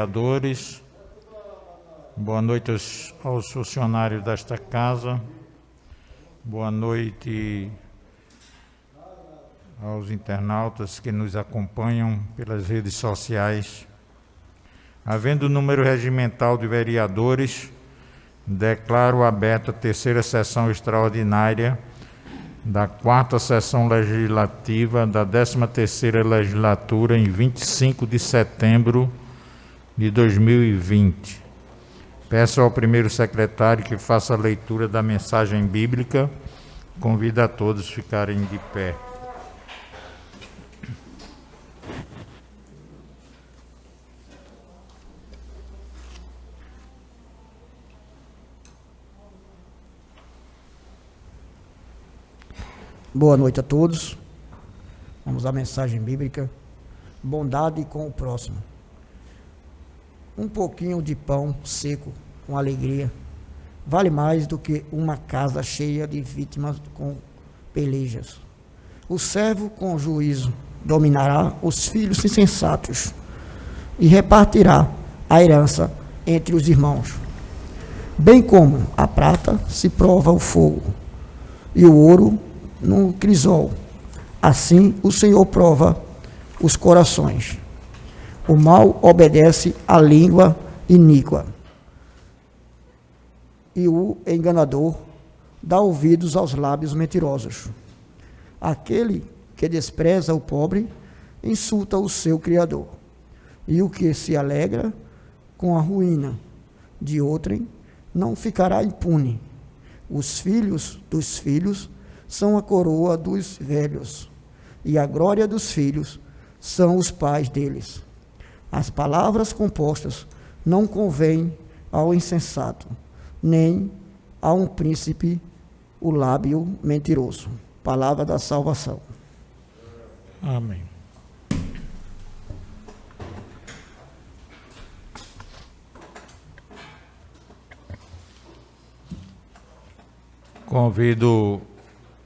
Vereadores, boa noite aos funcionários desta casa, boa noite aos internautas que nos acompanham pelas redes sociais. Havendo o número regimental de vereadores, declaro aberta a terceira sessão extraordinária da quarta sessão legislativa da 13ª legislatura em 25 de setembro de 2020. Peço ao primeiro secretário que faça a leitura da mensagem bíblica. Convido a todos a ficarem de pé. Boa noite a todos. Vamos à mensagem bíblica. Bondade com o próximo. Um pouquinho de pão seco com alegria vale mais do que uma casa cheia de vítimas com pelejas. O servo com juízo dominará os filhos insensatos e repartirá a herança entre os irmãos. Bem como a prata se prova o fogo e o ouro no crisol, assim o Senhor prova os corações. O mal obedece à língua iníqua, e o enganador dá ouvidos aos lábios mentirosos. Aquele que despreza o pobre insulta o seu Criador, e o que se alegra com a ruína de outrem não ficará impune. Os filhos dos filhos são a coroa dos velhos, e a glória dos filhos são os pais deles. As palavras compostas não convêm ao insensato, nem a um príncipe o lábio mentiroso. Palavra da salvação. Amém. Convido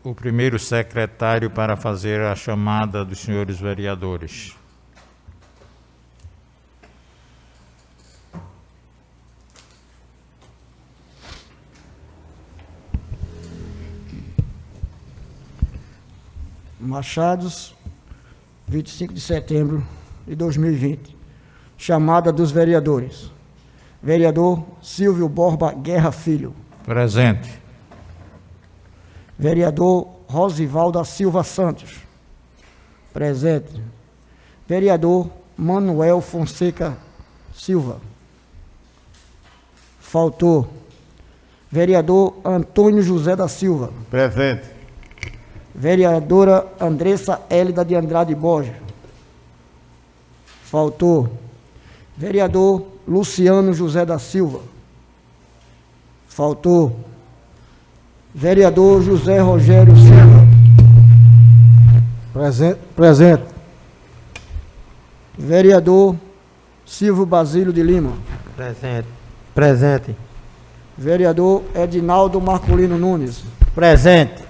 o primeiro secretário para fazer a chamada dos senhores vereadores. Machados, 25 de setembro de 2020. Chamada dos vereadores. Vereador Silvio Borba Guerra Filho. Presente. Vereador Rosivaldo da Silva Santos. Presente. Vereador Manuel Fonseca Silva. Faltou. Vereador Antônio José da Silva. Presente. Vereadora Andressa Hélida de Andrade Borges. Faltou. Vereador Luciano José da Silva. Faltou. Vereador José Rogério Silva. Presente. Vereador Silvio Basílio de Lima. Presente. Vereador Edinaldo Marcolino Nunes. Presente.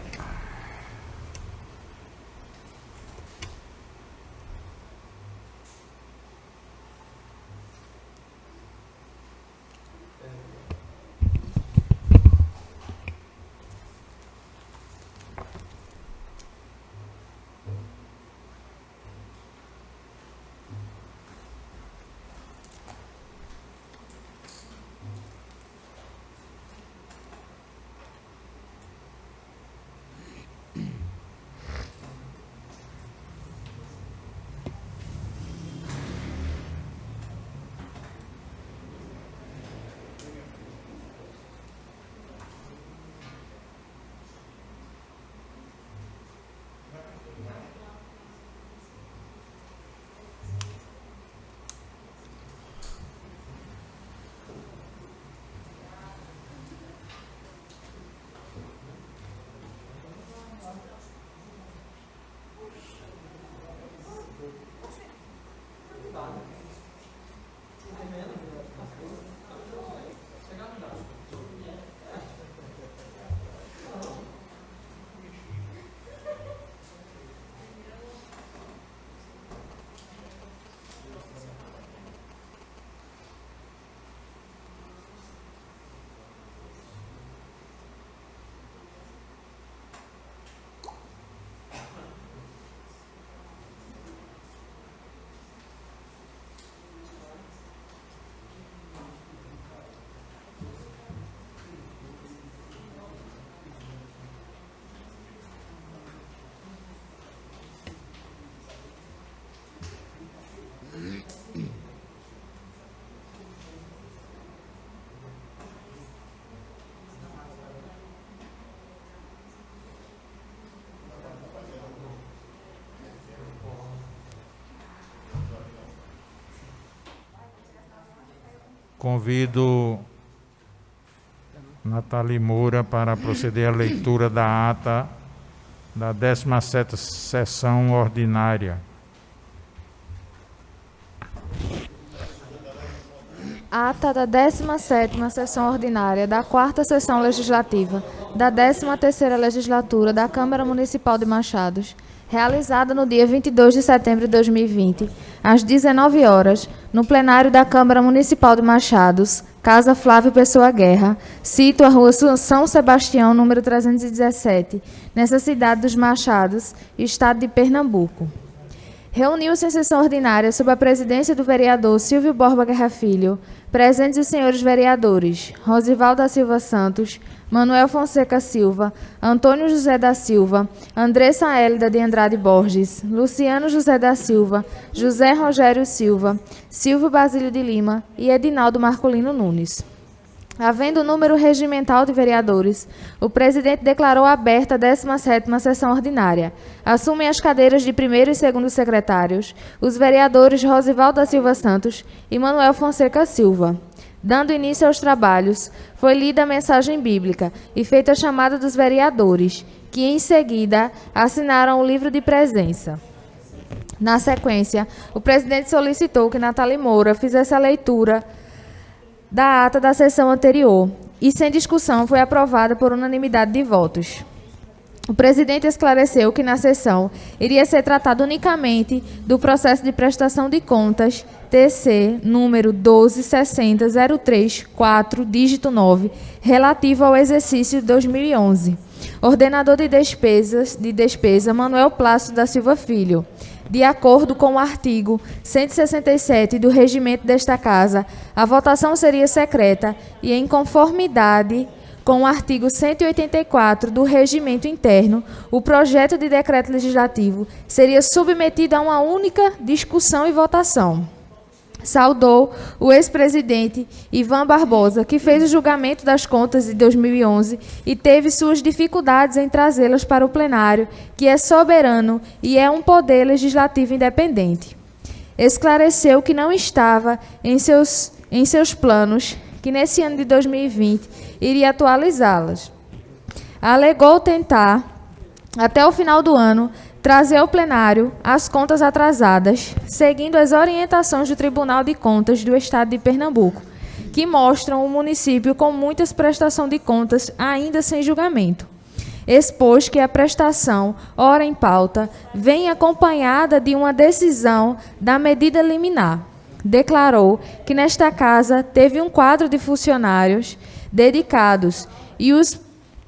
Convido Nathalie Moura para proceder à leitura da ata da 17ª sessão ordinária. Ata da 17ª sessão ordinária da 4ª sessão legislativa da 13ª legislatura da Câmara Municipal de Machados, realizada no dia 22 de setembro de 2020, às 19 horas, no plenário da Câmara Municipal de Machados, Casa Flávio Pessoa Guerra, sito a Rua São Sebastião, número 317, nessa cidade dos Machados, estado de Pernambuco. Reuniu-se em sessão ordinária sob a presidência do vereador Silvio Borba Guerra Filho, presentes os senhores vereadores Rosivaldo da Silva Santos, Manuel Fonseca Silva, Antônio José da Silva, Andressa Hélida de Andrade Borges, Luciano José da Silva, José Rogério Silva, Silvio Basílio de Lima e Edinaldo Marcolino Nunes. Havendo o número regimental de vereadores, o presidente declarou aberta a 17ª sessão ordinária. Assumem as cadeiras de primeiro e segundo secretários os vereadores Rosivaldo da Silva Santos e Manuel Fonseca Silva. Dando início aos trabalhos, foi lida a mensagem bíblica e feita a chamada dos vereadores, que em seguida assinaram o livro de presença. Na sequência, o presidente solicitou que Nathalie Moura fizesse a leitura da ata da sessão anterior e, sem discussão, foi aprovada por unanimidade de votos. O presidente esclareceu que na sessão iria ser tratado unicamente do processo de prestação de contas TC número 126003-4, dígito 9, relativo ao exercício de 2011. Ordenador de despesa Manuel Plácido da Silva Filho. De acordo com o artigo 167 do regimento desta Casa, a votação seria secreta e, em conformidade com o artigo 184 do regimento interno, o projeto de decreto legislativo seria submetido a uma única discussão e votação. Saudou o ex-presidente Ivan Barbosa, que fez o julgamento das contas de 2011 e teve suas dificuldades em trazê-las para o plenário, que é soberano e é um poder legislativo independente. Esclareceu que não estava em seus planos, que nesse ano de 2020 iria atualizá-las. Alegou tentar, até o final do ano, trazer ao plenário as contas atrasadas, seguindo as orientações do Tribunal de Contas do Estado de Pernambuco, que mostram o município com muitas prestações de contas ainda sem julgamento. Expôs que a prestação, ora em pauta, vem acompanhada de uma decisão da medida liminar. Declarou que nesta casa teve um quadro de funcionários dedicados e os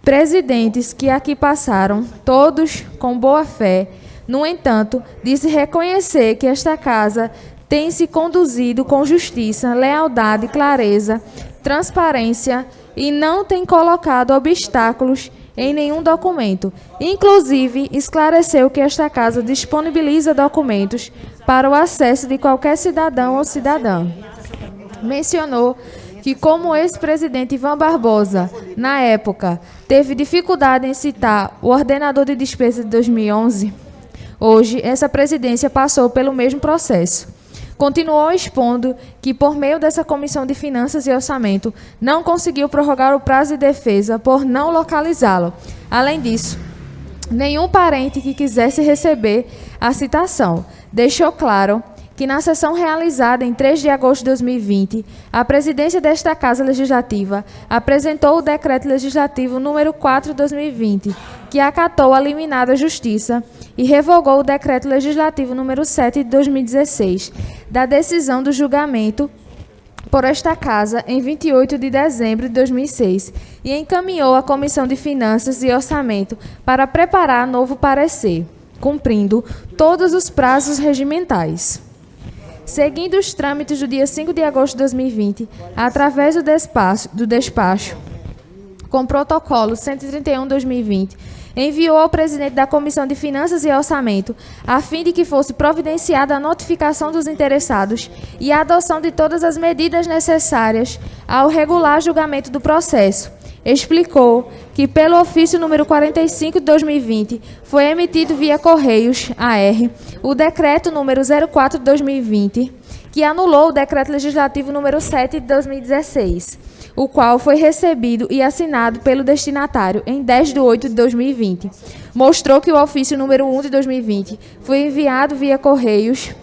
presidentes que aqui passaram, todos com boa fé. No entanto, disse reconhecer que esta casa tem se conduzido com justiça, lealdade, clareza, transparência e não tem colocado obstáculos em nenhum documento. Inclusive, esclareceu que esta casa disponibiliza documentos para o acesso de qualquer cidadão ou cidadã. Mencionou que, como o ex-presidente Ivan Barbosa, na época, teve dificuldade em citar o ordenador de despesa de 2011, hoje essa presidência passou pelo mesmo processo. Continuou expondo que, por meio dessa Comissão de Finanças e Orçamento, não conseguiu prorrogar o prazo de defesa por não localizá-lo. Além disso, nenhum parente que quisesse receber a citação. Deixou claro que na sessão realizada em 3 de agosto de 2020, a presidência desta Casa Legislativa apresentou o Decreto Legislativo número 4 de 2020, que acatou a liminar da Justiça e revogou o Decreto Legislativo número 7 de 2016, da decisão do julgamento por esta Casa em 28 de dezembro de 2006 e encaminhou à Comissão de Finanças e Orçamento para preparar novo parecer, cumprindo todos os prazos regimentais. Seguindo os trâmites do dia 5 de agosto de 2020, através do despacho com protocolo 131/2020, enviou ao presidente da Comissão de Finanças e Orçamento, a fim de que fosse providenciada a notificação dos interessados e a adoção de todas as medidas necessárias ao regular julgamento do processo. Explicou que, pelo ofício número 45 de 2020, foi emitido via Correios, AR, o decreto número 04 de 2020, que anulou o Decreto Legislativo número 7 de 2016, o qual foi recebido e assinado pelo destinatário em 10 de 8 de 2020. Mostrou que o ofício número 1 de 2020 foi enviado via Correios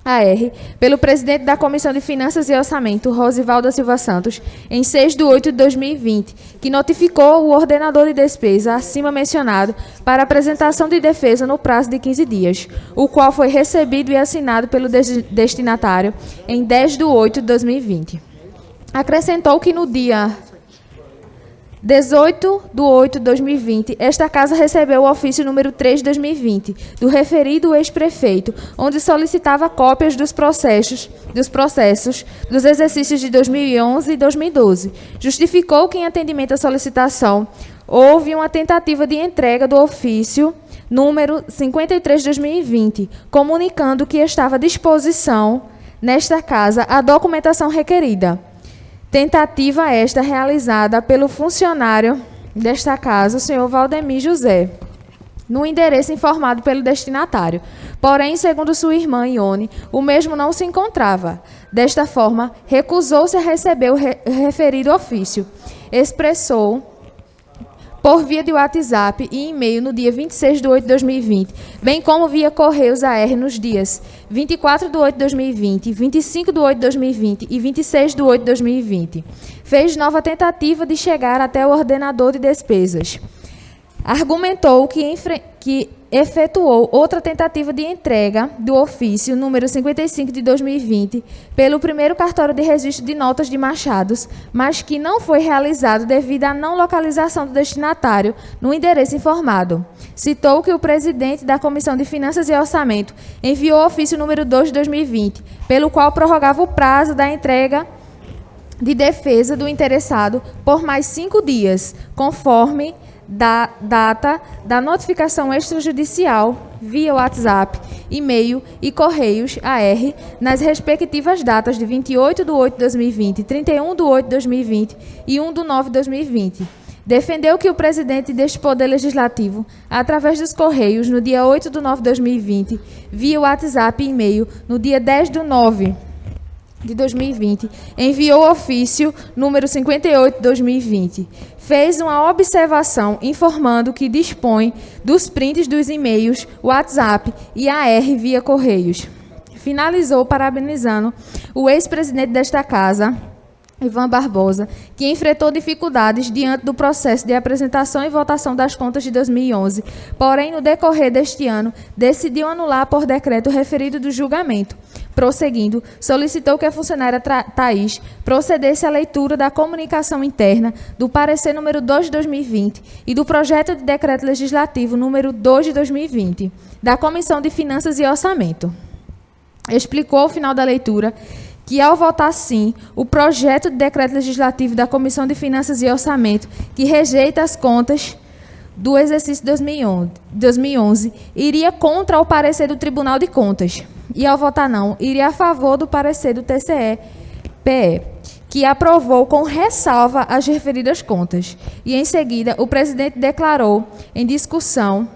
AR, pelo presidente da Comissão de Finanças e Orçamento, Rosivaldo da Silva Santos, em 6 de 8 de 2020, que notificou o ordenador de despesa acima mencionado para apresentação de defesa no prazo de 15 dias, o qual foi recebido e assinado pelo destinatário em 10 de 8 de 2020. Acrescentou que no dia 18 de 8 de 2020, esta Casa recebeu o ofício número 3 de 2020, do referido ex-prefeito, onde solicitava cópias dos processos dos exercícios de 2011 e 2012. Justificou que, em atendimento à solicitação, houve uma tentativa de entrega do ofício número 53 de 2020, comunicando que estava à disposição, nesta Casa, a documentação requerida. Tentativa esta realizada pelo funcionário desta Casa, o senhor Valdemir José, no endereço informado pelo destinatário. Porém, segundo sua irmã Ione, o mesmo não se encontrava. Desta forma, recusou-se a receber o referido ofício. Expressou, por via de WhatsApp e e-mail no dia 26 de 8 de 2020, bem como via Correios AR nos dias 24 de 8 de 2020, 25 de 8 de 2020 e 26 de 8 de 2020. Fez nova tentativa de chegar até o ordenador de despesas. Argumentou que efetuou outra tentativa de entrega do ofício número 55 de 2020 pelo primeiro cartório de registro de notas de Machados, mas que não foi realizado devido à não localização do destinatário no endereço informado. Citou que o presidente da Comissão de Finanças e Orçamento enviou o ofício número 2 de 2020, pelo qual prorrogava o prazo da entrega de defesa do interessado por mais 5 dias, conforme da data da notificação extrajudicial via WhatsApp, e-mail e Correios AR nas respectivas datas de 28 de 8 de 2020, 31 de 8 de 2020 e 1 de 9 de 2020. Defendeu que o presidente deste Poder Legislativo, através dos Correios, no dia 8 de 9 de 2020, via WhatsApp e e-mail, no dia 10 de 9 de 2020, enviou o ofício número 58 de 2020. Fez uma observação informando que dispõe dos prints dos e-mails, WhatsApp e AR via Correios. Finalizou parabenizando o ex-presidente desta Casa, Ivan Barbosa, que enfrentou dificuldades diante do processo de apresentação e votação das contas de 2011, porém, no decorrer deste ano, decidiu anular por decreto o referido do julgamento. Prosseguindo, solicitou que a funcionária Thaís procedesse à leitura da comunicação interna do parecer número 2 de 2020 e do projeto de decreto legislativo número 2 de 2020, da Comissão de Finanças e Orçamento. Explicou ao final da leitura que, ao votar sim, o projeto de decreto legislativo da Comissão de Finanças e Orçamento, que rejeita as contas do exercício 2011, iria contra o parecer do Tribunal de Contas. E, ao votar não, iria a favor do parecer do TCE-PE, que aprovou com ressalva as referidas contas. E, em seguida, o presidente declarou em discussão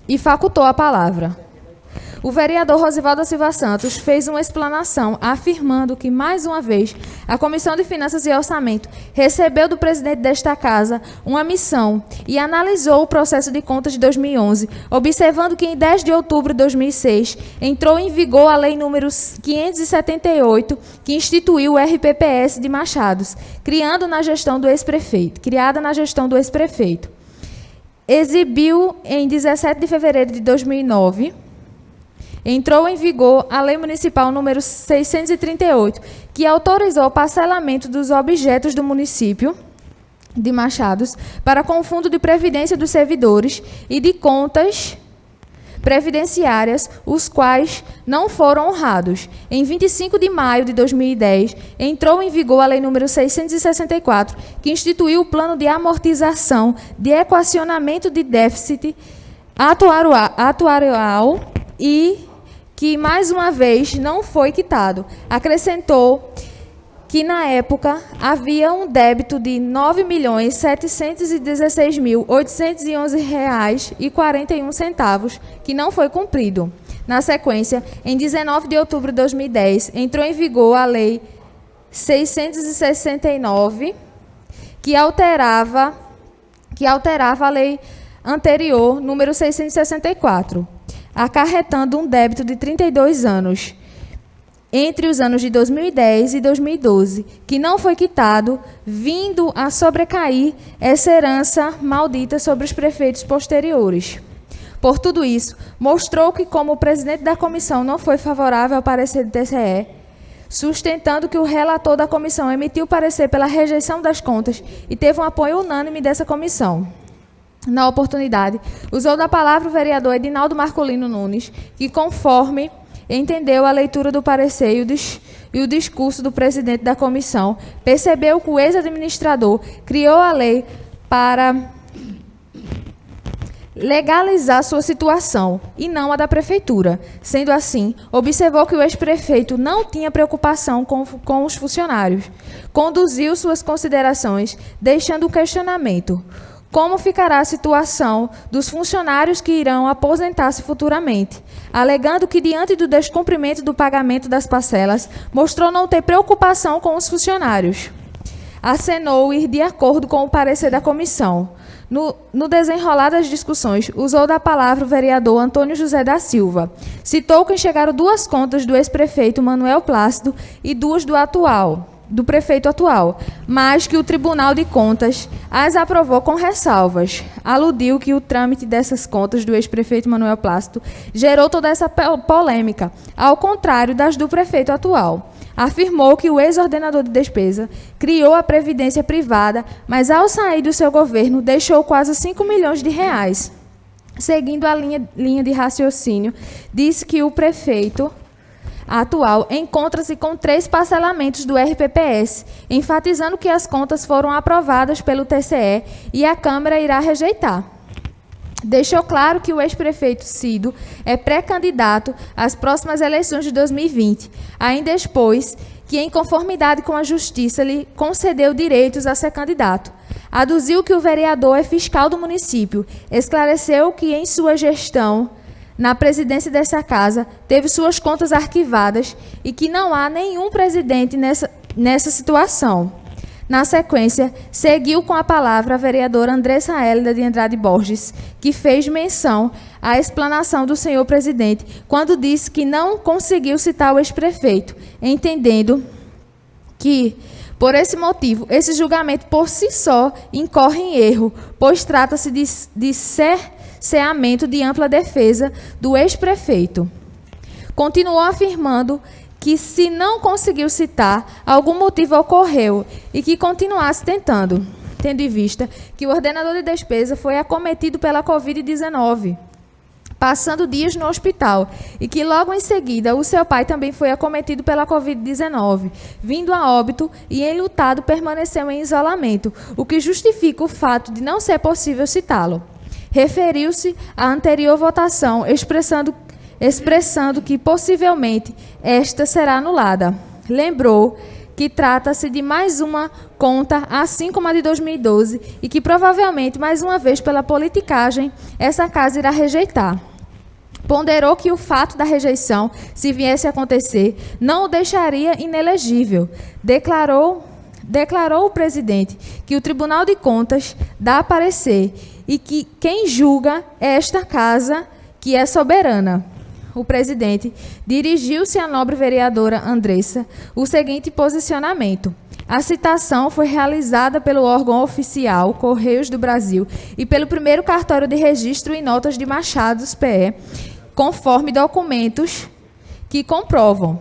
e facultou a palavra. O vereador Rosivaldo da Silva Santos fez uma explanação afirmando que, mais uma vez, a Comissão de Finanças e Orçamento recebeu do presidente desta Casa uma missão e analisou o processo de contas de 2011, observando que, em 10 de outubro de 2006, entrou em vigor a Lei número 578, que instituiu o RPPS de Machados, criada na gestão do ex-prefeito. Exibiu, em 17 de fevereiro de 2009, entrou em vigor a Lei Municipal número 638, que autorizou o parcelamento dos objetos do município de Machados para com o Fundo de Previdência dos Servidores e de contas previdenciárias, os quais não foram honrados. Em 25 de maio de 2010, entrou em vigor a Lei número 664, que instituiu o Plano de Amortização de Equacionamento de Déficit Atuarial e que, mais uma vez, não foi quitado. Acrescentou que, na época, havia um débito de R$ 9.716.811,41, que não foi cumprido. Na sequência, em 19 de outubro de 2010, entrou em vigor a Lei 669, que alterava a lei anterior, número 664, acarretando um débito de 32 anos, entre os anos de 2010 e 2012, que não foi quitado, vindo a sobrecair essa herança maldita sobre os prefeitos posteriores. Por tudo isso, mostrou que, como o presidente da comissão não foi favorável ao parecer do TCE, sustentando que o relator da comissão emitiu parecer pela rejeição das contas e teve um apoio unânime dessa comissão. Na oportunidade, usou da palavra o vereador Edinaldo Marcolino Nunes, que, conforme entendeu a leitura do parecer e o discurso do presidente da comissão, percebeu que o ex-administrador criou a lei para legalizar sua situação e não a da prefeitura. Sendo assim, observou que o ex-prefeito não tinha preocupação com os funcionários. Conduziu suas considerações, deixando o questionamento: como ficará a situação dos funcionários que irão aposentar-se futuramente? Alegando que, diante do descumprimento do pagamento das parcelas, mostrou não ter preocupação com os funcionários. Acenou ir de acordo com o parecer da comissão. No desenrolar das discussões, usou da palavra o vereador Antônio José da Silva. Citou que chegaram 2 contas do ex-prefeito Manuel Plácido e 2 do prefeito atual, mas que o Tribunal de Contas as aprovou com ressalvas. Aludiu que o trâmite dessas contas do ex-prefeito Manuel Plácido gerou toda essa polêmica, ao contrário das do prefeito atual. Afirmou que o ex-ordenador de despesa criou a previdência privada, mas ao sair do seu governo deixou quase 5 milhões de reais. Seguindo a linha de raciocínio, disse que o prefeito atual encontra-se com 3 parcelamentos do RPPS, enfatizando que as contas foram aprovadas pelo TCE e a Câmara irá rejeitar. Deixou claro que o ex-prefeito Cido é pré-candidato às próximas eleições de 2020. Ainda expôs que, em conformidade com a Justiça, lhe concedeu direitos a ser candidato. Aduziu que o vereador é fiscal do município. Esclareceu que, em sua gestão na presidência dessa casa, teve suas contas arquivadas e que não há nenhum presidente nessa situação. Na sequência, seguiu com a palavra a vereadora Andressa Hélida de Andrade Borges, que fez menção à explanação do senhor presidente, quando disse que não conseguiu citar o ex-prefeito, entendendo que, por esse motivo, esse julgamento por si só incorre em erro, pois trata-se de cerceamento de ampla defesa do ex-prefeito. Continuou afirmando que, se não conseguiu citar, algum motivo ocorreu e que continuasse tentando, tendo em vista que o ordenador de despesa foi acometido pela Covid-19, passando dias no hospital, e que logo em seguida o seu pai também foi acometido pela Covid-19, vindo a óbito e enlutado permaneceu em isolamento, o que justifica o fato de não ser possível citá-lo. Referiu-se à anterior votação, expressando que possivelmente esta será anulada. Lembrou que trata-se de mais uma conta, assim como a de 2012, e que provavelmente, mais uma vez, pela politicagem, essa casa irá rejeitar. Ponderou que o fato da rejeição, se viesse a acontecer, não o deixaria inelegível. Declarou o presidente que o Tribunal de Contas dá parecer e que quem julga é esta casa, que é soberana. O presidente dirigiu-se à nobre vereadora Andressa o seguinte posicionamento: a citação foi realizada pelo órgão oficial Correios do Brasil e pelo primeiro cartório de registro em notas de Machados PE, conforme documentos que comprovam.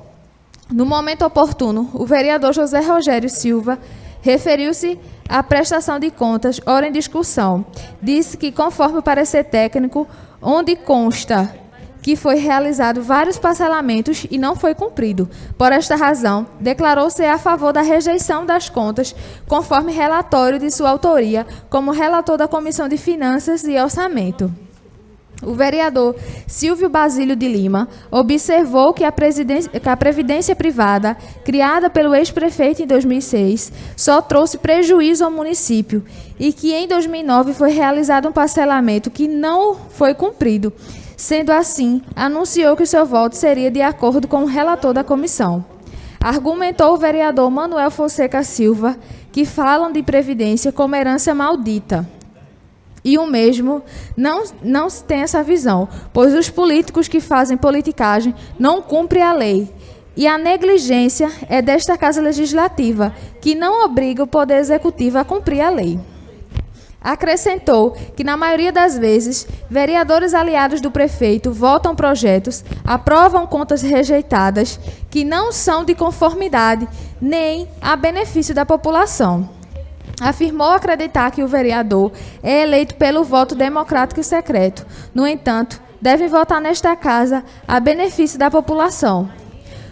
No momento oportuno, o vereador José Rogério Silva referiu-se à prestação de contas, ora em discussão. Disse que, conforme o parecer técnico, onde consta que foi realizado vários parcelamentos e não foi cumprido. Por esta razão, declarou-se a favor da rejeição das contas, conforme relatório de sua autoria, como relator da Comissão de Finanças e Orçamento. O vereador Silvio Basílio de Lima observou que a previdência privada, criada pelo ex-prefeito em 2006, só trouxe prejuízo ao município e que em 2009 foi realizado um parcelamento que não foi cumprido, Sendo assim, anunciou que o seu voto seria de acordo com o relator da comissão. Argumentou o vereador Manuel Fonseca Silva que falam de previdência como herança maldita. E o mesmo não tem essa visão, pois os políticos que fazem politicagem não cumprem a lei. E a negligência é desta Casa Legislativa, que não obriga o Poder Executivo a cumprir a lei. Acrescentou que, na maioria das vezes, vereadores aliados do prefeito votam projetos, aprovam contas rejeitadas, que não são de conformidade nem a benefício da população. Afirmou acreditar que o vereador é eleito pelo voto democrático e secreto. No entanto, deve votar nesta Casa a benefício da população.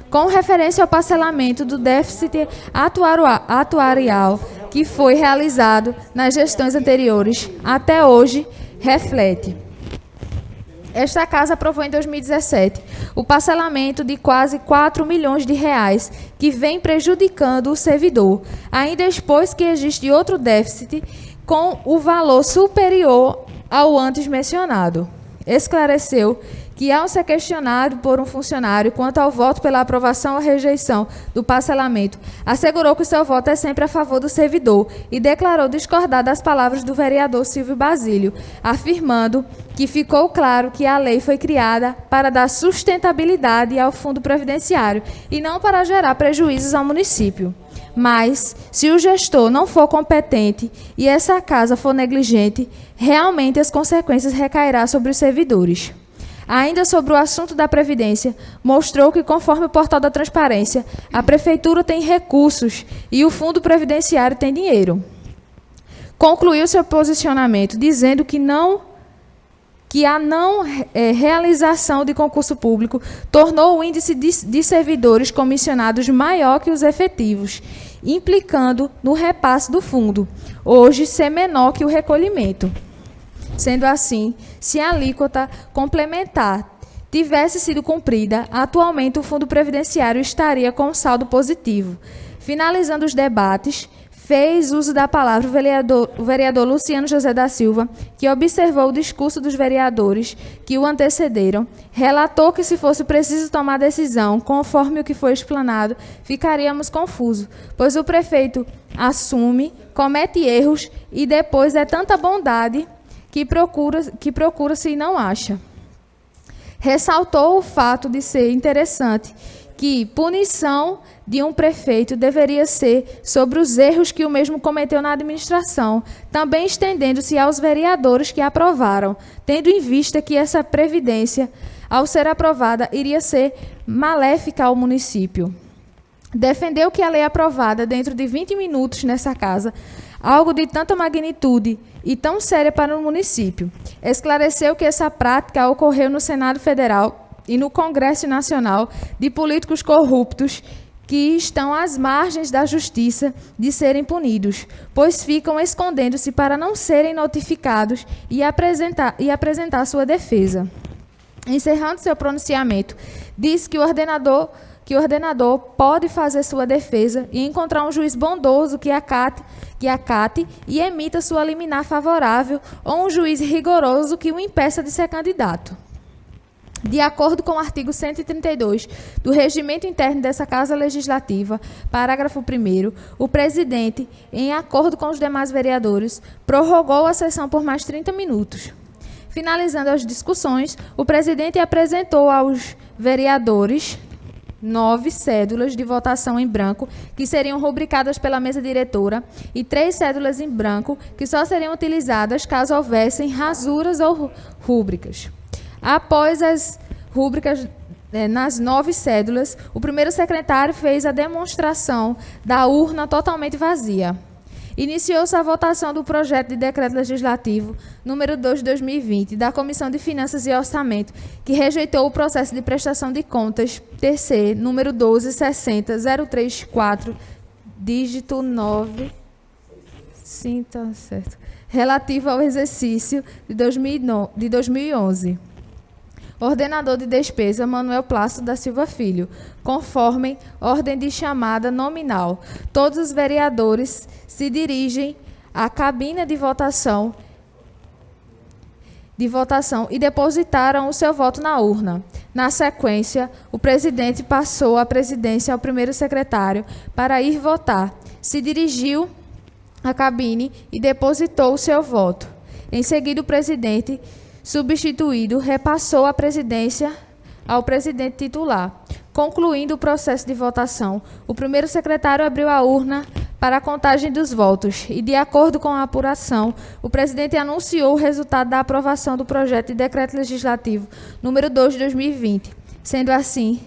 Com referência ao parcelamento do déficit atuarial que foi realizado nas gestões anteriores, até hoje, reflete. Esta Casa aprovou em 2017 o parcelamento de quase 4 milhões de reais, que vem prejudicando o servidor, ainda expôs que existe outro déficit com o valor superior ao antes mencionado. Esclareceu que, ao ser questionado por um funcionário quanto ao voto pela aprovação ou rejeição do parcelamento, assegurou que seu voto é sempre a favor do servidor e declarou discordar das palavras do vereador Silvio Basílio, afirmando que ficou claro que a lei foi criada para dar sustentabilidade ao fundo previdenciário e não para gerar prejuízos ao município. Mas, se o gestor não for competente e essa casa for negligente, realmente as consequências recairão sobre os servidores. Ainda sobre o assunto da Previdência, mostrou que, conforme o portal da Transparência, a Prefeitura tem recursos e o Fundo Previdenciário tem dinheiro. Concluiu seu posicionamento dizendo que a não realização de concurso público tornou o índice de servidores comissionados maior que os efetivos, implicando no repasse do fundo, hoje ser menor que o recolhimento. Sendo assim, se a alíquota complementar tivesse sido cumprida, atualmente o Fundo Previdenciário estaria com saldo positivo. Finalizando os debates, fez uso da palavra o vereador Luciano José da Silva, que observou o discurso dos vereadores que o antecederam, relatou que, se fosse preciso tomar decisão conforme o que foi explanado, ficaríamos confusos, pois o prefeito assume, comete erros e depois é tanta bondade que procura-se e não acha. Ressaltou o fato de ser interessante que punição de um prefeito deveria ser sobre os erros que o mesmo cometeu na administração, também estendendo-se aos vereadores que aprovaram, tendo em vista que essa previdência, ao ser aprovada, iria ser maléfica ao município. Defendeu que a lei aprovada dentro de 20 minutos nessa casa, algo de tanta magnitude e tão séria para o município. Esclareceu que essa prática ocorreu no Senado Federal e no Congresso Nacional de políticos corruptos que estão às margens da justiça de serem punidos, pois ficam escondendo-se para não serem notificados e apresentar sua defesa. Encerrando seu pronunciamento, disse que o ordenador pode fazer sua defesa e encontrar um juiz bondoso que acate e emita sua liminar favorável ou um juiz rigoroso que o impeça de ser candidato. De acordo com o artigo 132 do Regimento Interno dessa Casa Legislativa, parágrafo 1º, o presidente, em acordo com os demais vereadores, prorrogou a sessão por mais 30 minutos. Finalizando as discussões, o presidente apresentou aos vereadores 9 cédulas de votação em branco, que seriam rubricadas pela mesa diretora, e 3 cédulas em branco, que só seriam utilizadas caso houvessem rasuras ou rúbricas. Após as rúbricas nas 9 cédulas, o primeiro secretário fez a demonstração da urna totalmente vazia. Iniciou-se a votação do projeto de decreto legislativo número 2 de 2020, da Comissão de Finanças e Orçamento, que rejeitou o processo de prestação de contas TC número 1260034, dígito 9, sim, tá certo, relativo ao exercício de 2011. Ordenador de despesa, Manuel Plácido da Silva Filho, conforme ordem de chamada nominal. Todos os vereadores se dirigem à cabine de votação de votação e depositaram o seu voto na urna. Na sequência, o presidente passou a presidência ao primeiro secretário para ir votar. Se dirigiu à cabine e depositou o seu voto. Em seguida, o presidente substituído repassou a presidência ao presidente titular. Concluindo o processo de votação, o primeiro secretário abriu a urna para a contagem dos votos e, de acordo com a apuração, o presidente anunciou o resultado da aprovação do projeto de decreto legislativo número 2 de 2020. Sendo assim,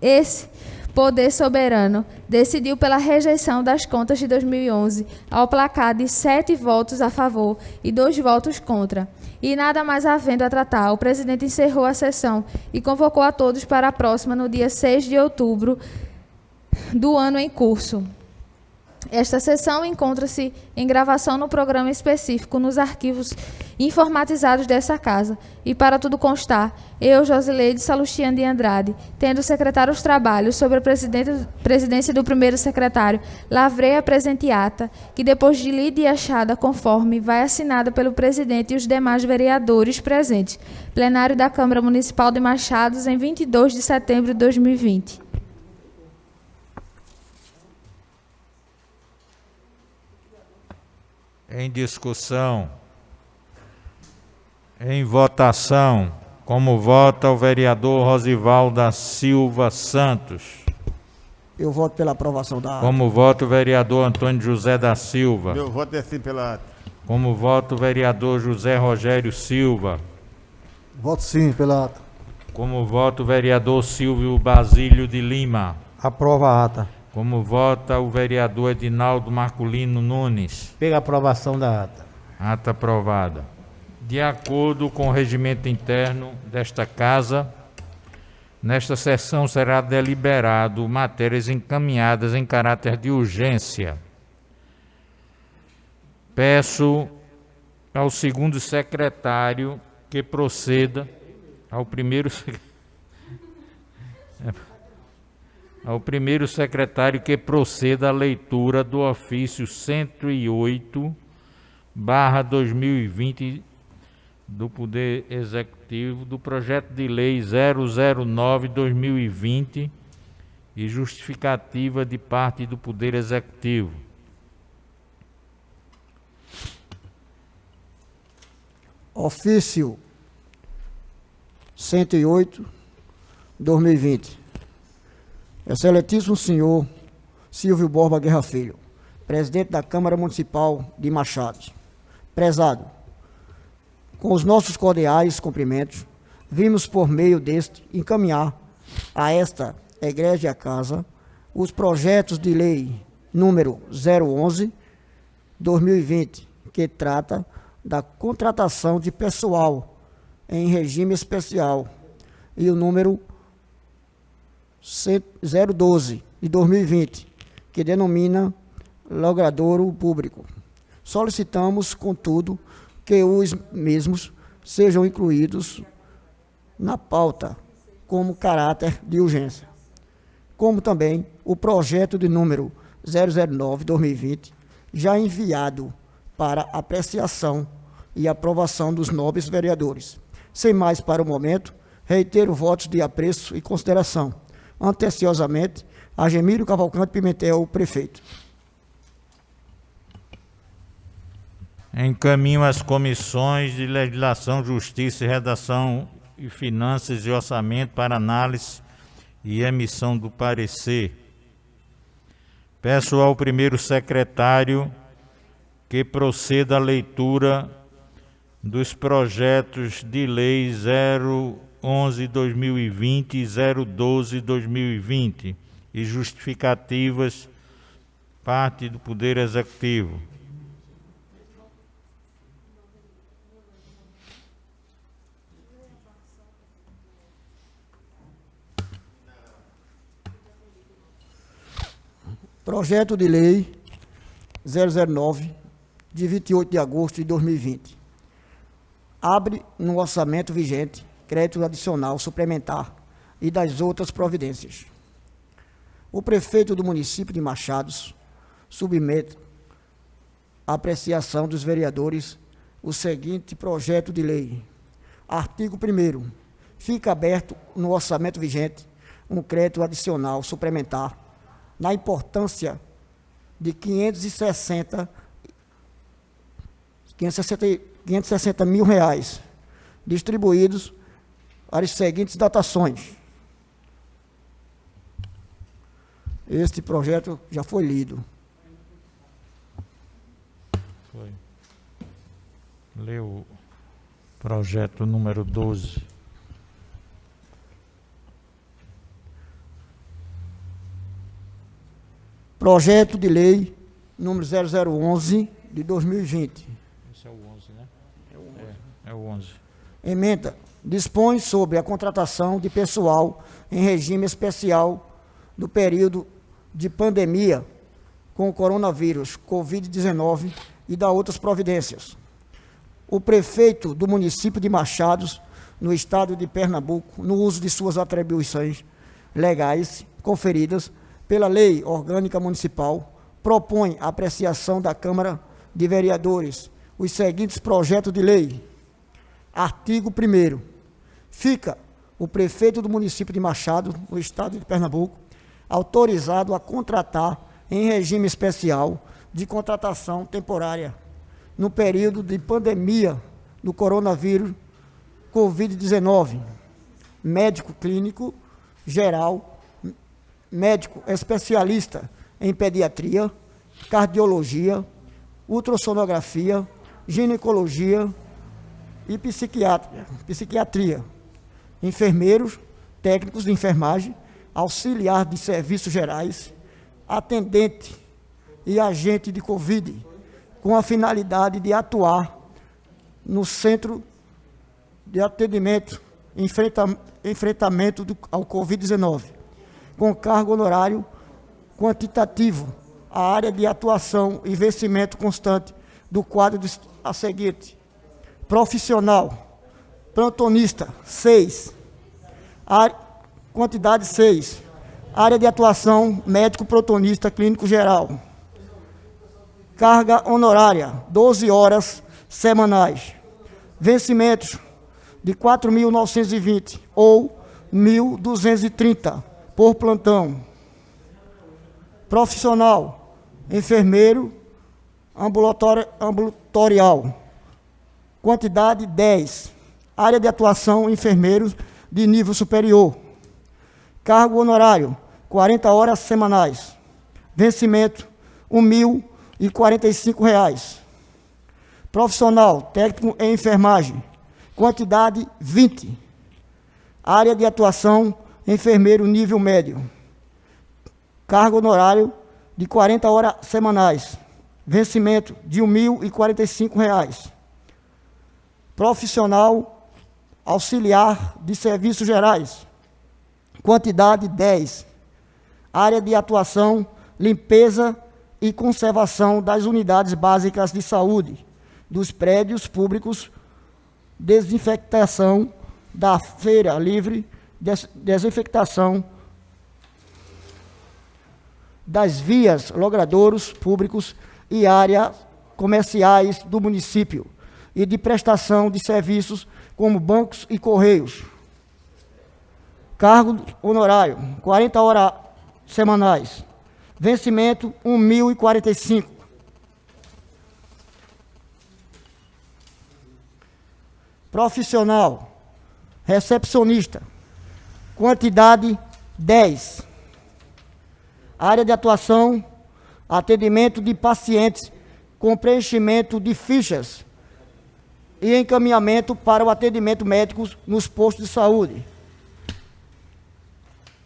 esse poder soberano decidiu pela rejeição das contas de 2011 ao placar de 7 votos a favor e 2 votos contra. E nada mais havendo a tratar, o presidente encerrou a sessão e convocou a todos para a próxima, no dia 6 de outubro do ano em curso. Esta sessão encontra-se em gravação no programa específico nos arquivos informatizados dessa casa. E para tudo constar, eu, Josileide Salustiano de Andrade, tendo secretário os trabalhos sobre a presidência do primeiro secretário, lavrei a presente ata, que depois de lida e achada conforme, vai assinada pelo presidente e os demais vereadores presentes. Plenário da Câmara Municipal de Machados, em 22 de setembro de 2020. Em discussão. Em votação. Como vota o vereador Rosival da Silva Santos? Eu voto pela aprovação da ata. Como vota o vereador Antônio José da Silva? Meu voto é sim pela ata. Como vota o vereador José Rogério Silva? Voto sim pela ata. Como vota o vereador Silvio Basílio de Lima? Aprova a ata. Como vota o vereador Edinaldo Marculino Nunes? Pela aprovação da ata. Ata aprovada. De acordo com o regimento interno desta Casa, nesta sessão será deliberado matérias encaminhadas em caráter de urgência. Peço ao segundo secretário que proceda ao primeiro secretário que proceda à leitura do ofício 108/2020 do Poder Executivo do projeto de lei 009/2020 e justificativa de parte do Poder Executivo. Ofício 108/2020. Excelentíssimo senhor Silvio Borba Guerra Filho, presidente da Câmara Municipal de Machados. Prezado, com os nossos cordiais cumprimentos, vimos por meio deste encaminhar a esta egrégia casa os projetos de lei número 011/2020, que trata da contratação de pessoal em regime especial, e o número 012 de 2020, que denomina logradouro público. Solicitamos, contudo, que os mesmos sejam incluídos na pauta como caráter de urgência, como também o projeto de número 009/2020, já enviado para apreciação e aprovação dos nobres vereadores. Sem mais para o momento, reitero votos de apreço e consideração. Anteciosamente, a Gemílio Cavalcante Pimentel, prefeito. Encaminho as comissões de Legislação, Justiça e Redação e Finanças e Orçamento para análise e emissão do parecer. Peço ao primeiro secretário que proceda à leitura dos projetos de lei 011/2020 e 012/2020 e justificativas parte do Poder Executivo. Projeto de lei 009, de 28 de agosto de 2020. Abre no orçamento vigente crédito adicional suplementar e das outras providências. O prefeito do município de Machados submete à apreciação dos vereadores o seguinte projeto de lei: Artigo 1º. Fica aberto no orçamento vigente um crédito adicional suplementar na importância de 560 mil reais, distribuídos para as seguintes datações. Este projeto já foi lido. Foi. Leu o projeto número 12. Projeto de lei número 0011 de 2020. Esse é o 11, né? É o 11. Emenda. Dispõe sobre a contratação de pessoal em regime especial do período de pandemia com o coronavírus, Covid-19, e da outras providências. O prefeito do município de Machados, no estado de Pernambuco, no uso de suas atribuições legais conferidas pela Lei Orgânica Municipal, propõe a apreciação da Câmara de Vereadores os seguintes projetos de lei. Artigo 1º. Fica o prefeito do município de Machado, no estado de Pernambuco, autorizado a contratar em regime especial de contratação temporária no período de pandemia do coronavírus Covid-19, médico clínico geral, médico especialista em pediatria, cardiologia, ultrassonografia, ginecologia e psiquiatria, enfermeiros, técnicos de enfermagem, auxiliar de serviços gerais, atendente e agente de Covid, com a finalidade de atuar no centro de atendimento e enfrentamento ao Covid-19, com cargo honorário quantitativo, a área de atuação e vencimento constante do quadro a seguinte: profissional, plantonista, 6, quantidade 6, área de atuação, médico plantonista clínico geral, carga honorária, 12 horas semanais, vencimentos de 4.920 ou 1.230 por plantão. Profissional, enfermeiro ambulatorial, quantidade 10, área de atuação, enfermeiros de nível superior, cargo honorário, 40 horas semanais, vencimento, R$1.045. Profissional, técnico em enfermagem, quantidade 20, área de atuação, enfermeiro nível médio, cargo honorário de 40 horas semanais, vencimento de R$1.045. Profissional, auxiliar de serviços gerais, quantidade 10, área de atuação, limpeza e conservação das unidades básicas de saúde, dos prédios públicos, desinfectação da feira livre, desinfectação das vias, logradouros públicos e áreas comerciais do município e de prestação de serviços como bancos e correios. Cargo honorário, 40 horas semanais. Vencimento, R$1.045. Profissional, recepcionista, quantidade 10. Área de atuação, atendimento de pacientes com preenchimento de fichas e encaminhamento para o atendimento médico nos postos de saúde.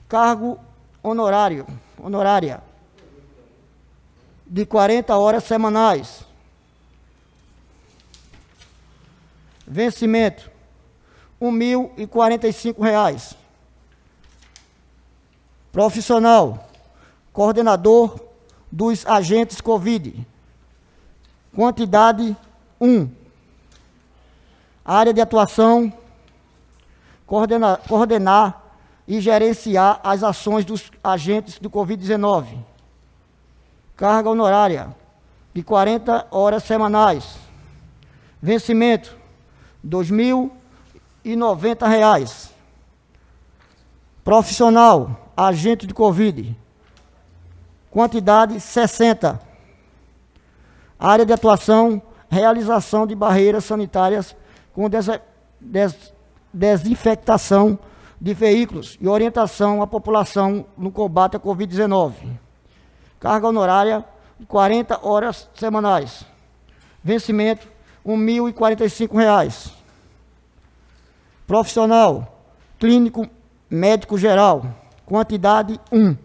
Cargo honorária, de 40 horas semanais. Vencimento, R$1.045. Profissional, coordenador dos agentes Covid, quantidade 1. Área de atuação, coordenar e gerenciar as ações dos agentes do Covid-19. Carga honorária de 40 horas semanais. Vencimento, R$ 1.290. Profissional, agente de Covid, quantidade 60. Área de atuação, realização de barreiras sanitárias com desinfectação de veículos e orientação à população no combate à Covid-19. Carga honorária, 40 horas semanais. Vencimento, R$ 1.045. Profissional, clínico médico geral, quantidade 1.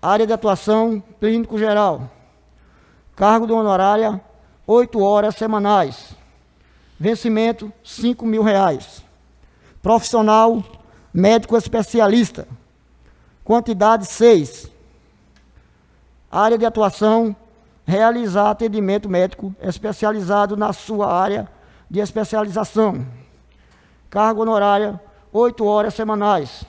Área de atuação, clínico geral. Cargo de honorária, 8 horas semanais. Vencimento, R$ 5.000. Profissional, médico especialista, quantidade 6. Área de atuação, realizar atendimento médico especializado na sua área de especialização. Carga honorária, 8 horas semanais.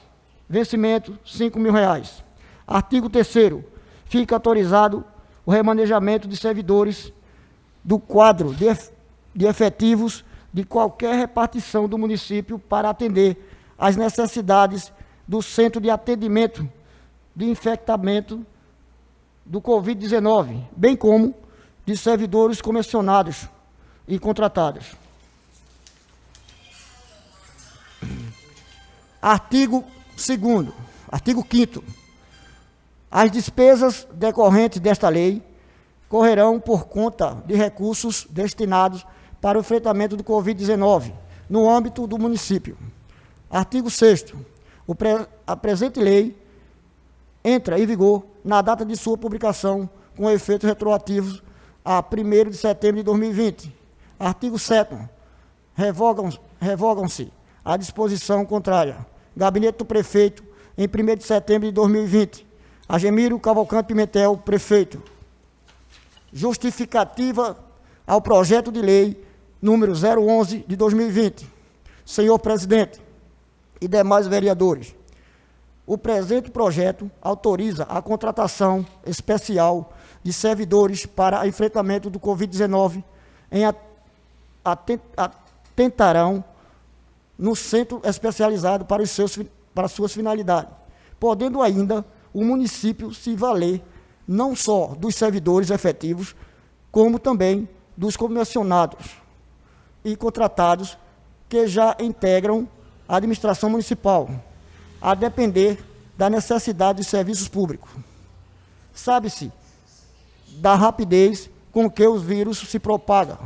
Vencimento, R$ 5.000. Artigo 3º. Fica autorizado o remanejamento de servidores do quadro de efetivos de qualquer repartição do município para atender às necessidades do Centro de Atendimento de Infectamento do Covid-19, bem como de servidores comissionados e contratados. Artigo 2º. Artigo 5º. As despesas decorrentes desta lei correrão por conta de recursos destinados para o enfrentamento do Covid-19 no âmbito do município. Artigo 6º. A presente lei entra em vigor na data de sua publicação, com efeitos retroativos a 1º de setembro de 2020. Artigo 7º. Revogam-se a disposição contrária. Gabinete do Prefeito, em 1º de setembro de 2020. Agemiro Cavalcante Pimentel, Prefeito. Justificativa ao projeto de lei número 011 de 2020. Senhor Presidente e demais vereadores, o presente projeto autoriza a contratação especial de servidores para enfrentamento do Covid-19 atentarão no centro especializado para suas finalidades, podendo ainda o município se valer não só dos servidores efetivos, como também dos comissionados e contratados que já integram a administração municipal, a depender da necessidade de serviços públicos. Sabe-se da rapidez com que o vírus se propaga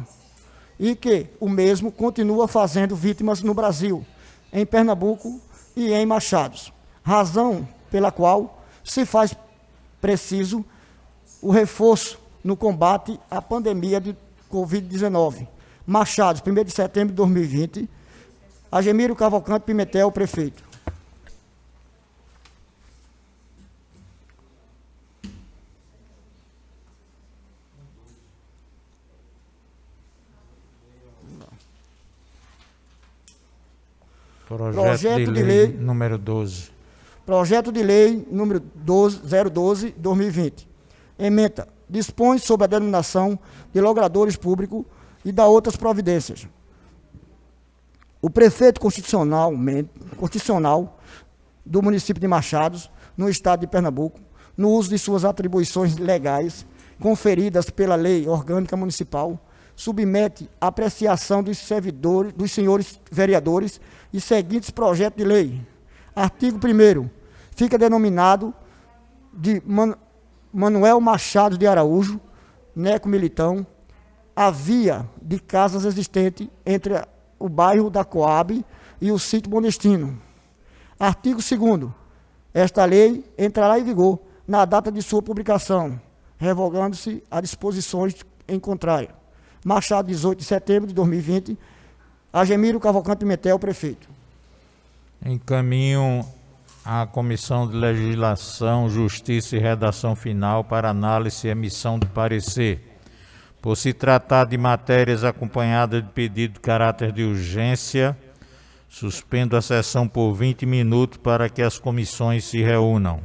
e que o mesmo continua fazendo vítimas no Brasil, em Pernambuco e em Machados, razão pela qual se faz preciso o reforço no combate à pandemia de Covid-19. Machados, 1º de setembro de 2020. Agemiro Cavalcante Pimentel, Prefeito. Projeto de lei número 12. Projeto de lei número 012/2020. Ementa. Dispõe sobre a denominação de logradores públicos e da outras providências. O prefeito constitucional do município de Machados, no estado de Pernambuco, no uso de suas atribuições legais conferidas pela Lei Orgânica Municipal, submete à apreciação dos servidores, dos senhores vereadores, e seguintes projetos de lei. Artigo 1º. Fica denominado de Manuel Machado de Araújo, Neco Militão, a via de casas existente entre o bairro da Coab e o sítio Bonestino. Artigo 2º. Esta lei entrará em vigor na data de sua publicação, revogando-se as disposições em contrário. Machado, 18 de setembro de 2020. Agemiro Cavalcante Pimentel, Prefeito. Encaminho à Comissão de Legislação, Justiça e Redação Final para análise e emissão de parecer. Por se tratar de matérias acompanhadas de pedido de caráter de urgência, suspendo a sessão por 20 minutos para que as comissões se reúnam.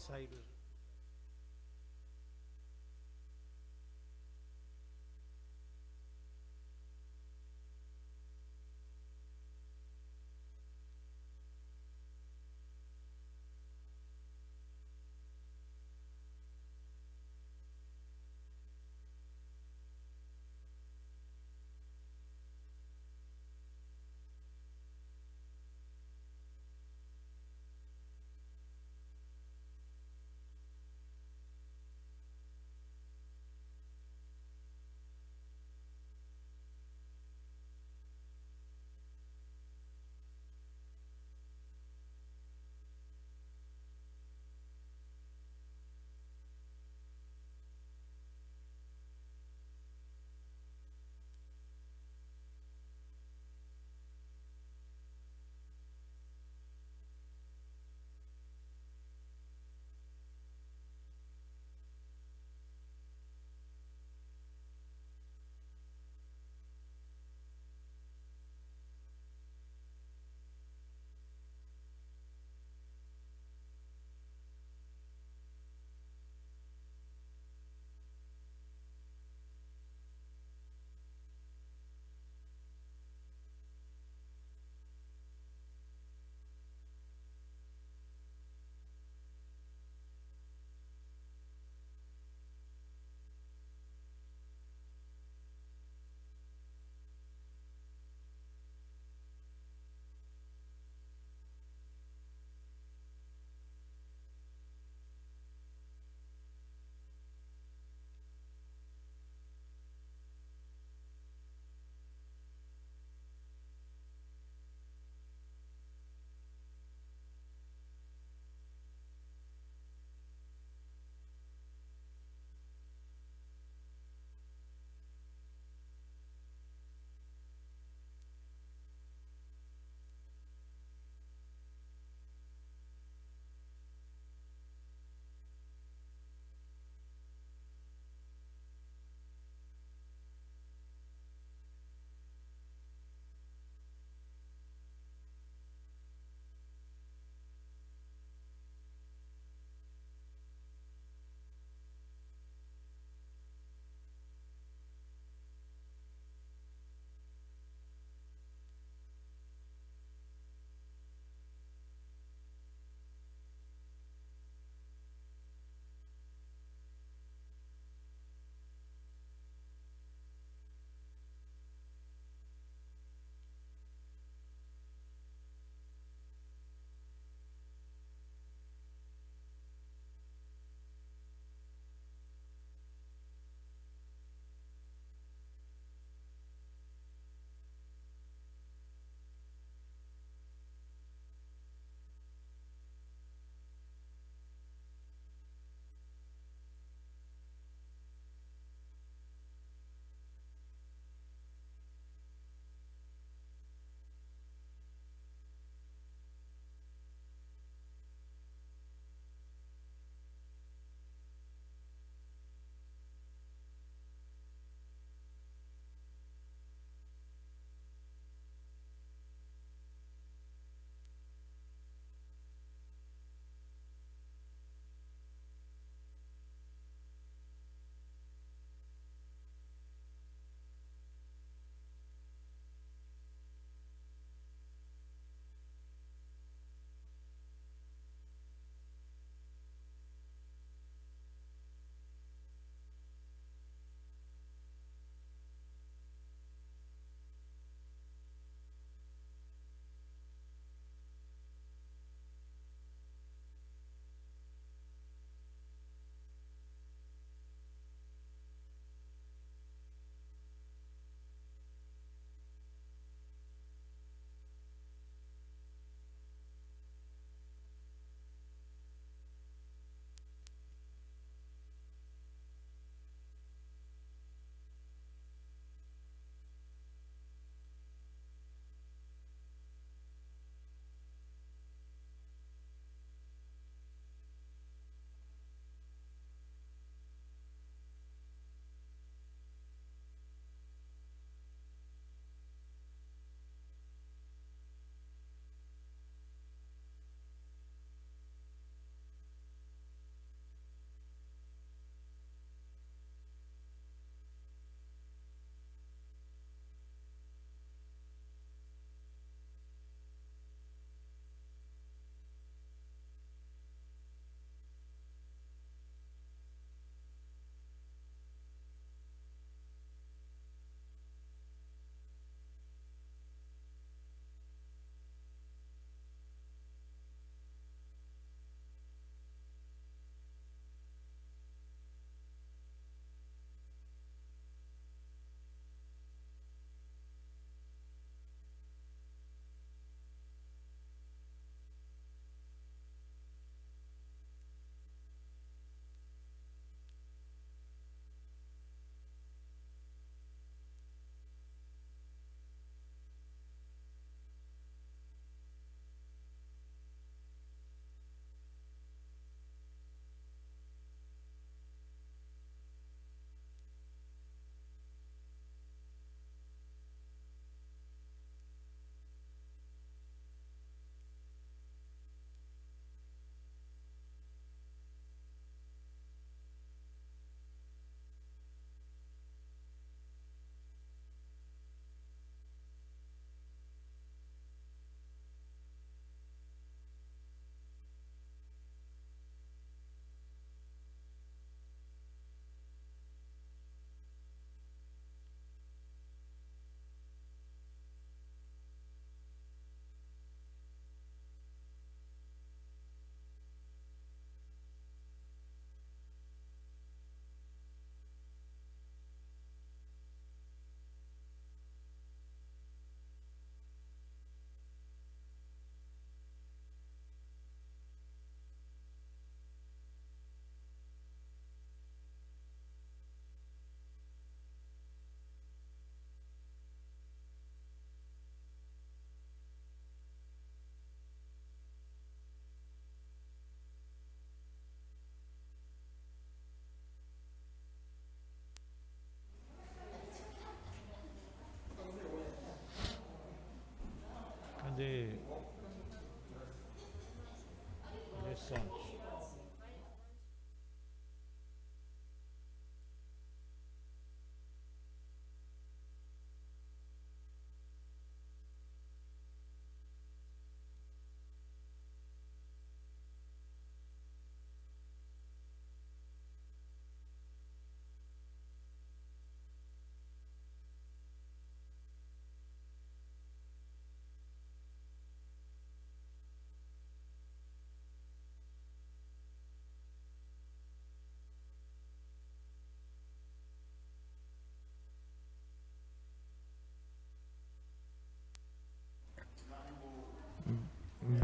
terceiros.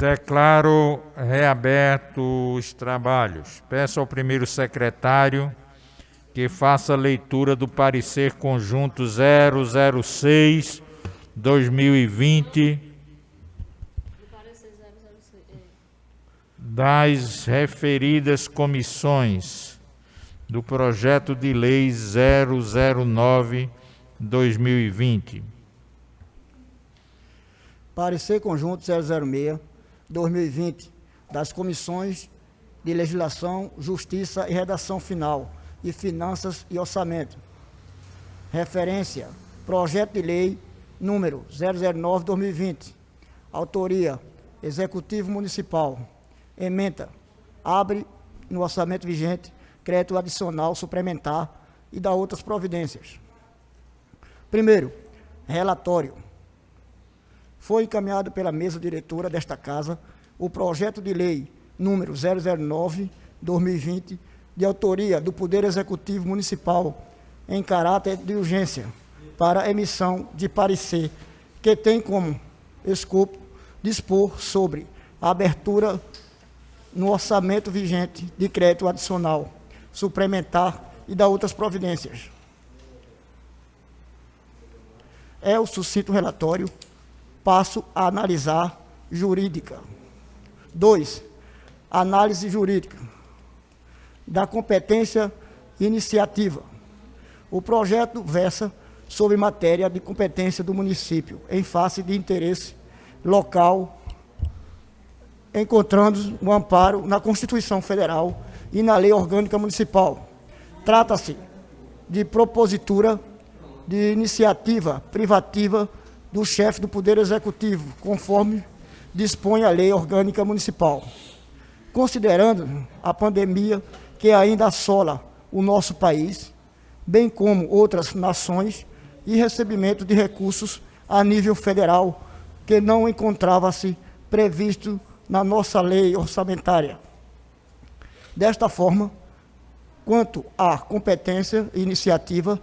Declaro reaberto os trabalhos. Peço ao primeiro secretário que faça a leitura do parecer conjunto 006/2020 das referidas comissões do projeto de lei 009/2020. Parecer conjunto 006/2020 das comissões de Legislação, Justiça e Redação Final e Finanças e Orçamento. Referência: projeto de lei número 009/2020. Autoria: Executivo Municipal. Ementa: abre no orçamento vigente crédito adicional suplementar e dá outras providências. Primeiro, relatório. Foi encaminhado pela mesa diretora desta Casa o projeto de lei número 009/2020, de autoria do Poder Executivo Municipal, em caráter de urgência, para emissão de parecer, que tem como escopo dispor sobre a abertura no orçamento vigente de crédito adicional, suplementar e da outras providências. É o sucinto relatório. Passo a analisar jurídica. 2. Análise jurídica da competência iniciativa. O projeto versa sobre matéria de competência do município, em face de interesse local, encontrando um amparo na Constituição Federal e na Lei Orgânica Municipal. Trata-se de propositura de iniciativa privativa do chefe do Poder Executivo, conforme dispõe a Lei Orgânica Municipal. Considerando a pandemia que ainda assola o nosso país, bem como outras nações, e recebimento de recursos a nível federal, que não encontrava-se previsto na nossa lei orçamentária. Desta forma, quanto à competência e iniciativa,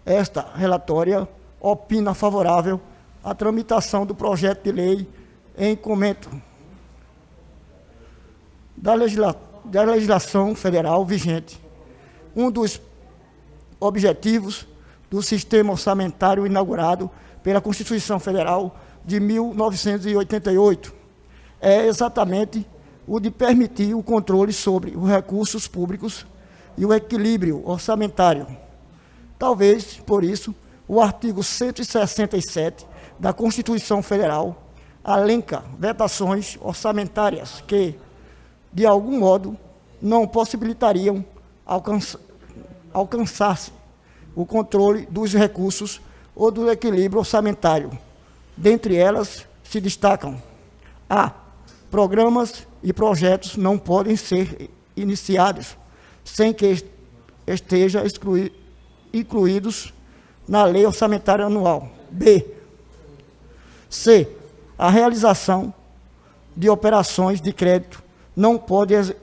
esta relatória opina favorável à tramitação do projeto de lei em comento da legislação federal vigente. Um dos objetivos do sistema orçamentário inaugurado pela Constituição Federal de 1988 é exatamente o de permitir o controle sobre os recursos públicos e o equilíbrio orçamentário. Talvez, por isso, o artigo 167 da Constituição Federal alenca vedações orçamentárias que, de algum modo, não possibilitariam alcançar-se o controle dos recursos ou do equilíbrio orçamentário. Dentre elas se destacam: a. Programas e projetos não podem ser iniciados sem que estejam incluídos na Lei Orçamentária Anual. B. C. A realização de operações de crédito não pode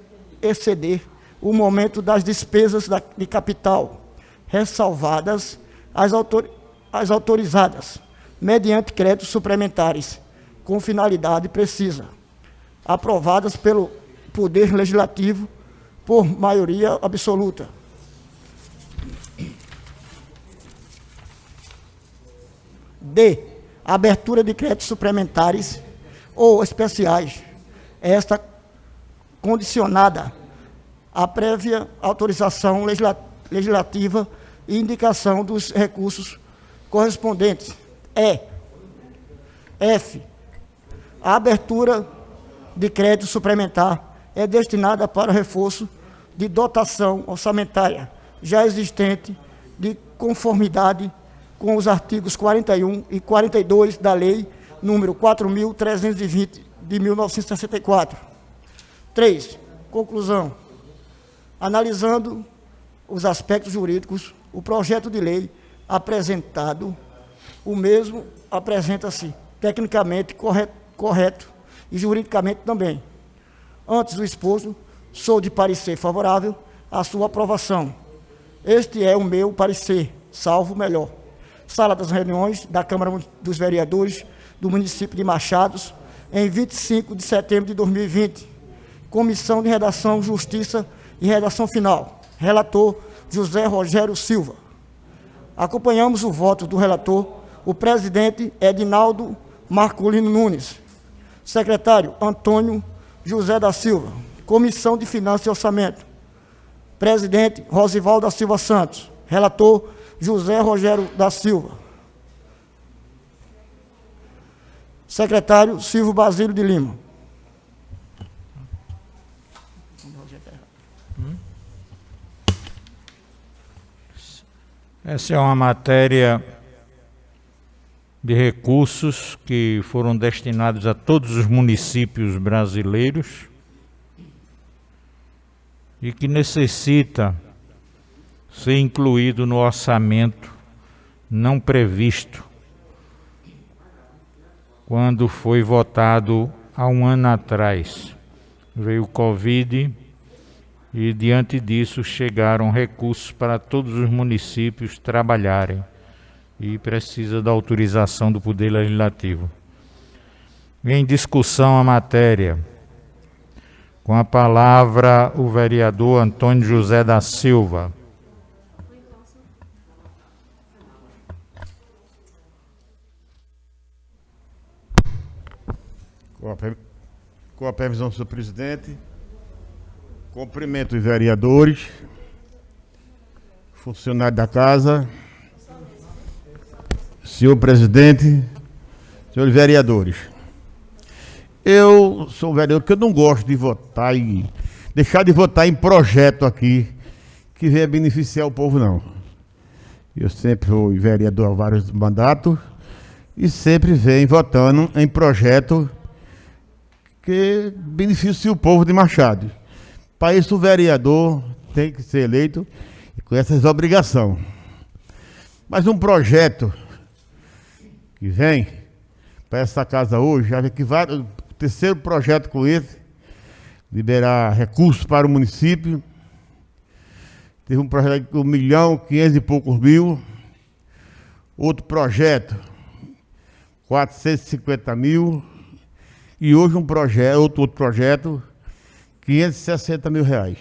exceder o momento das despesas de capital, ressalvadas as autorizadas, mediante créditos suplementares, com finalidade precisa, aprovadas pelo Poder Legislativo por maioria absoluta. D. Abertura de créditos suplementares ou especiais, esta condicionada à prévia autorização legislativa e indicação dos recursos correspondentes. F. A abertura de crédito suplementar é destinada para o reforço de dotação orçamentária já existente, de conformidade com os artigos 41 e 42 da Lei número 4.320 de 1964. 3. Conclusão. Analisando os aspectos jurídicos, o projeto de lei apresentado, o mesmo apresenta-se tecnicamente correto e juridicamente também. Antes do exposto, sou de parecer favorável à sua aprovação. Este é o meu parecer, salvo melhor. Sala das reuniões da Câmara dos Vereadores do município de Machados, em 25 de setembro de 2020. Comissão de Redação, Justiça e Redação Final. Relator, José Rogério Silva. Acompanhamos o voto do relator, o presidente Edinaldo Marculino Nunes. Secretário, Antônio José da Silva. Comissão de Finanças e Orçamento. Presidente, Rosivaldo da Silva Santos. Relator, José Rogério da Silva. Secretário, Silvio Basílio de Lima. Essa é uma matéria de recursos que foram destinados a todos os municípios brasileiros e que necessita ser incluído no orçamento não previsto quando foi votado há um ano atrás. Veio o Covid e, diante disso, chegaram recursos para todos os municípios trabalharem e precisa da autorização do Poder Legislativo. Em discussão a matéria. Com a palavra o vereador Antônio José da Silva. Com a permissão do senhor presidente, cumprimento os vereadores, funcionários da casa, senhor presidente, senhores vereadores. Eu sou um vereador que eu não gosto de votar e deixar de votar em projeto aqui que venha beneficiar o povo, não. Eu sempre fui vereador há vários mandatos e sempre venho votando em projeto que beneficia o povo de Machado. Para isso, o vereador tem que ser eleito com essas obrigações. Mas um projeto que vem para essa casa hoje, já que vai o terceiro projeto com esse, liberar recursos para o município. Teve um projeto de 1.500.000 e poucos mil. Outro projeto, 450 mil. E hoje um projeto, outro projeto, 560 mil reais.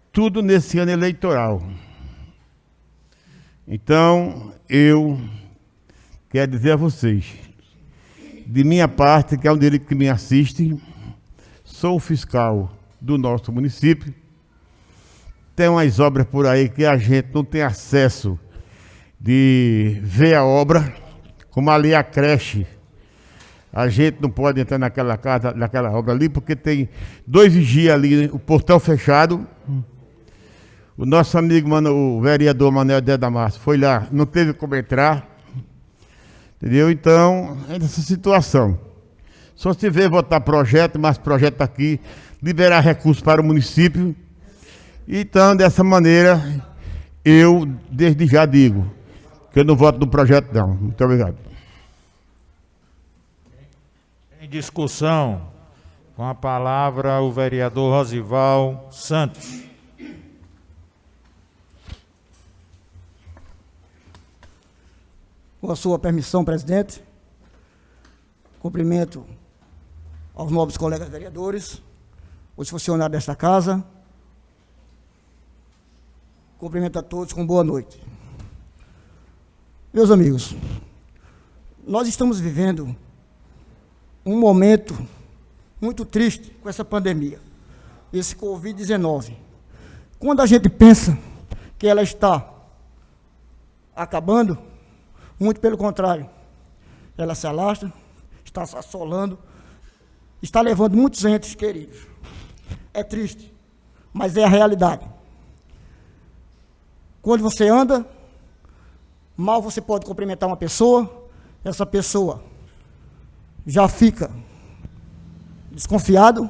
Tudo nesse ano eleitoral. Então, eu quero dizer a vocês, de minha parte, que é um direito que me assiste, sou fiscal do nosso município. Tem umas obras por aí que a gente não tem acesso de ver a obra, como ali a creche. A gente não pode entrar naquela casa, naquela obra ali, porque tem 2 vigias ali, o portão fechado. O nosso amigo, o vereador Manuel de Damasco, foi lá, não teve como entrar. Entendeu? Então, é essa situação. Só se vê votar projeto, mas projeto aqui, liberar recursos para o município. Então, dessa maneira, eu desde já digo que eu não voto no projeto, não. Muito obrigado. Em discussão, com a palavra o vereador Rosival Santos. Com a sua permissão, presidente, cumprimento aos nobres colegas vereadores, os funcionários desta casa, cumprimento a todos com boa noite. Meus amigos, nós estamos vivendo um momento muito triste com essa pandemia, esse Covid-19. Quando a gente pensa que ela está acabando, muito pelo contrário, ela se alastra, está se assolando, está levando muitos entes queridos. É triste, mas é a realidade. Quando você anda, mal você pode cumprimentar uma pessoa, essa pessoa já fica desconfiado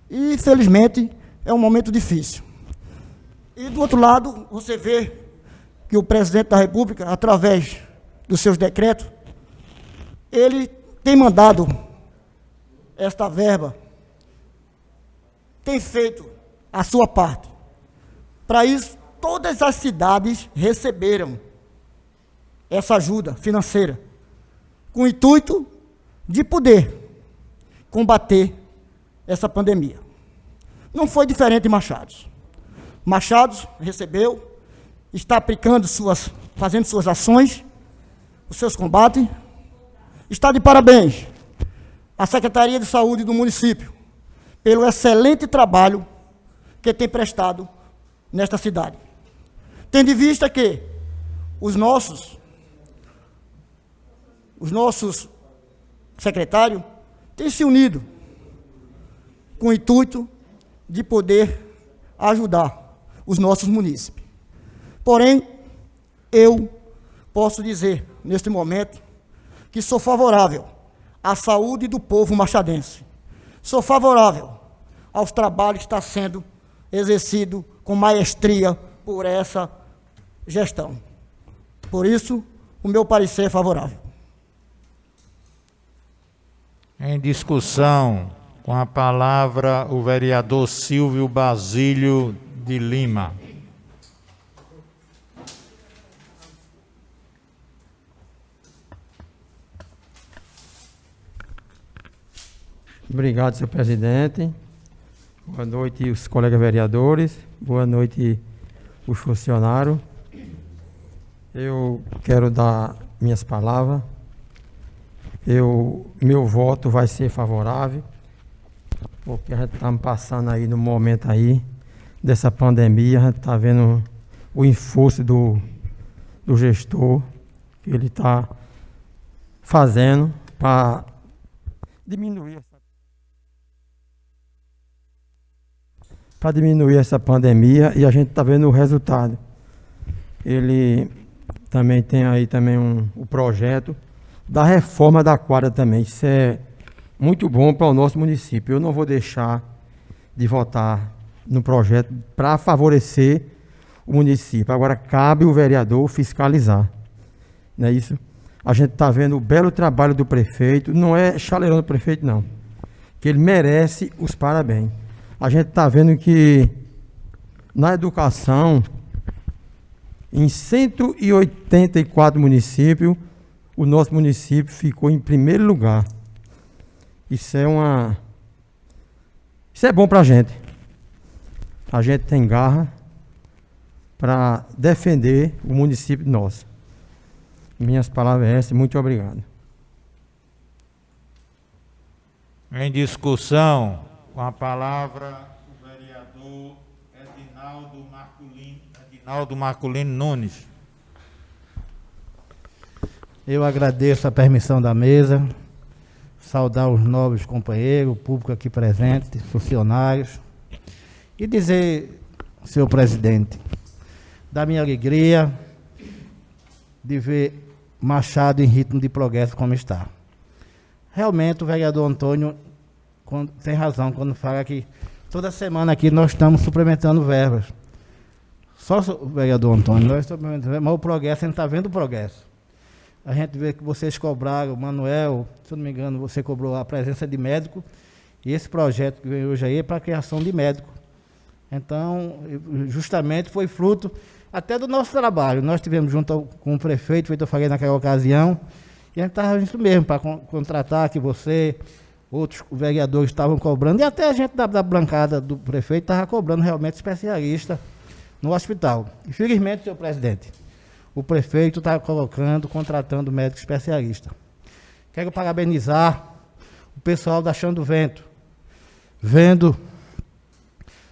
e, infelizmente, é um momento difícil. E, do outro lado, você vê que o presidente da República, através dos seus decretos, ele tem mandado esta verba, tem feito a sua parte. Para isso, todas as cidades receberam essa ajuda financeira. com o intuito de poder combater essa pandemia. Não foi diferente de Machados. Machados recebeu, está aplicando fazendo suas ações, os seus combates. Está de parabéns à Secretaria de Saúde do município pelo excelente trabalho que tem prestado nesta cidade. Tendo em vista que os nossos secretários têm se unido com o intuito de poder ajudar os nossos munícipes. Porém, eu posso dizer, neste momento, que sou favorável à saúde do povo machadense. Sou favorável aos trabalhos que está sendo exercido com maestria por essa gestão. Por isso, o meu parecer é favorável. Em discussão, com a palavra o vereador Silvio Basílio de Lima. Obrigado, senhor presidente. Boa noite, os colegas vereadores. Boa noite, os funcionários. Eu quero dar minhas palavras. Meu voto vai ser favorável, porque a gente está passando aí no momento aí dessa pandemia, a gente está vendo o esforço do gestor que ele está fazendo para diminuir essa pandemia, e a gente está vendo o resultado. Ele também tem aí também o projeto da reforma da quadra também. Isso é muito bom para o nosso município. Eu não vou deixar de votar no projeto para favorecer o município. Agora cabe o vereador fiscalizar. Não é isso? A gente está vendo o belo trabalho do prefeito, não é chaleirão do prefeito, não, que ele merece os parabéns. A gente está vendo que na educação, em 184 municípios, o nosso município ficou em primeiro lugar. Isso é bom para a gente. A gente tem garra para defender o município nosso. Minhas palavras são essas. Muito obrigado. Em discussão, com a palavra o vereador Edinaldo Marculino Nunes. Eu agradeço a permissão da mesa, saudar os nobres companheiros, o público aqui presente, funcionários, e dizer, senhor presidente, da minha alegria de ver Machado em ritmo de progresso como está. Realmente o vereador Antônio tem razão quando fala que toda semana aqui nós estamos suplementando verbas. Só o vereador Antônio, nós estamos suplementando verbas, mas o progresso, a gente está vendo o progresso. A gente vê que vocês cobraram, Manuel, se eu não me engano, você cobrou a presença de médico, e esse projeto que vem hoje aí é para a criação de médico. Então, justamente foi fruto até do nosso trabalho. Nós tivemos junto com o prefeito, feito eu falei naquela ocasião, e a gente estava isso mesmo, para contratar que você, outros vereadores estavam cobrando, e até a gente da bancada do prefeito estava cobrando realmente especialista no hospital. Infelizmente, senhor presidente, o prefeito está contratando médico especialista. Quero parabenizar o pessoal da Chão do Vento, vendo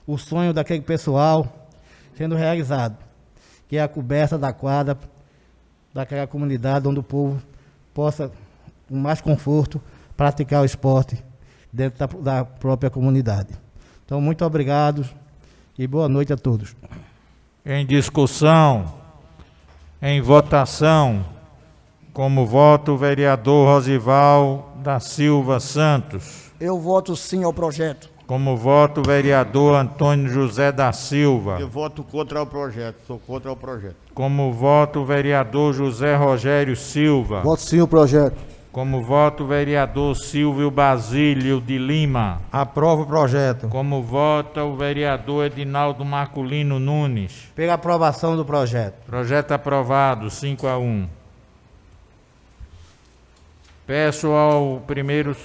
o sonho daquele pessoal sendo realizado, que é a coberta da quadra daquela comunidade onde o povo possa, com mais conforto, praticar o esporte dentro da própria comunidade. Então, muito obrigado e boa noite a todos. Em discussão, em votação, como voto o vereador Rosival da Silva Santos. Eu voto sim ao projeto. Como voto o vereador Antônio José da Silva. Eu voto contra o projeto, sou contra o projeto. Como voto o vereador José Rogério Silva. Voto sim o projeto. Como voto o vereador Silvio Basílio de Lima. Aprovo o projeto. Como vota o vereador Edinaldo Marculino Nunes. Pela aprovação do projeto. Projeto aprovado, 5-1. Peço ao primeiro.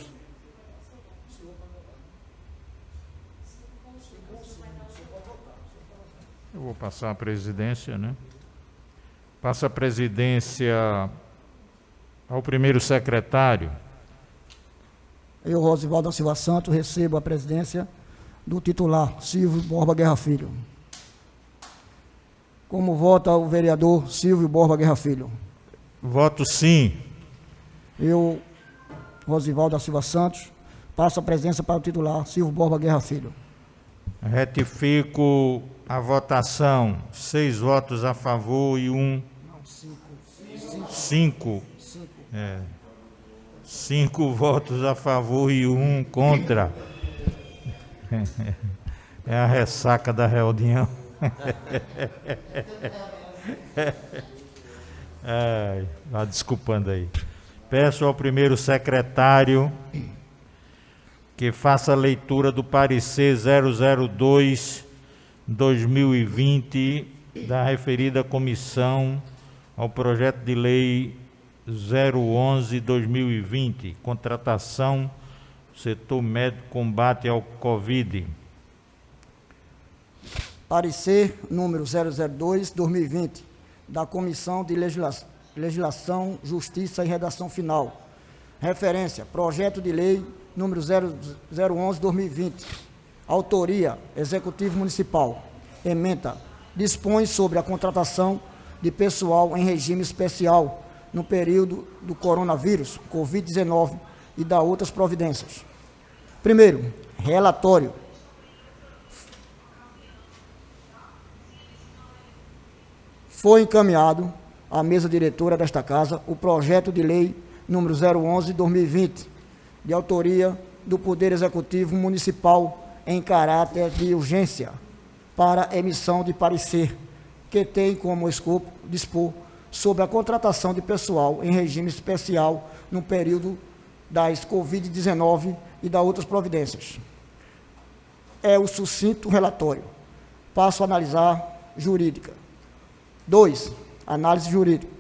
Eu vou passar a presidência, né? Passa a presidência ao primeiro secretário. Eu, Rosivaldo da Silva Santos, recebo a presidência do titular, Silvio Borba Guerra Filho. Como vota o vereador Silvio Borba Guerra Filho? Voto sim. Eu, Rosivaldo da Silva Santos, passo a presidência para o titular, Silvio Borba Guerra Filho. Retifico a votação. 6 votos a favor e 1. Não, 5. 5 votos a favor e 1 contra. É a ressaca da reunião. Desculpando aí. Peço ao primeiro secretário que faça a leitura do parecer 002/2020 da referida comissão ao projeto de lei 011/2020, contratação do setor médico combate ao Covid. Parecer número 002/2020 da Comissão de Legislação, Justiça e Redação Final. Referência: projeto de lei número 011/2020. Autoria: Executivo Municipal. Ementa: dispõe sobre a contratação de pessoal em regime especial no período do coronavírus, Covid-19, e da outras providências. Primeiro, relatório. Foi encaminhado à mesa diretora desta Casa o projeto de lei número 011/2020, de autoria do Poder Executivo Municipal em caráter de urgência, para emissão de parecer, que tem como escopo dispor sobre a contratação de pessoal em regime especial no período das Covid-19 e da outras providências. É o sucinto relatório. Passo a analisar jurídica. 2. Análise jurídica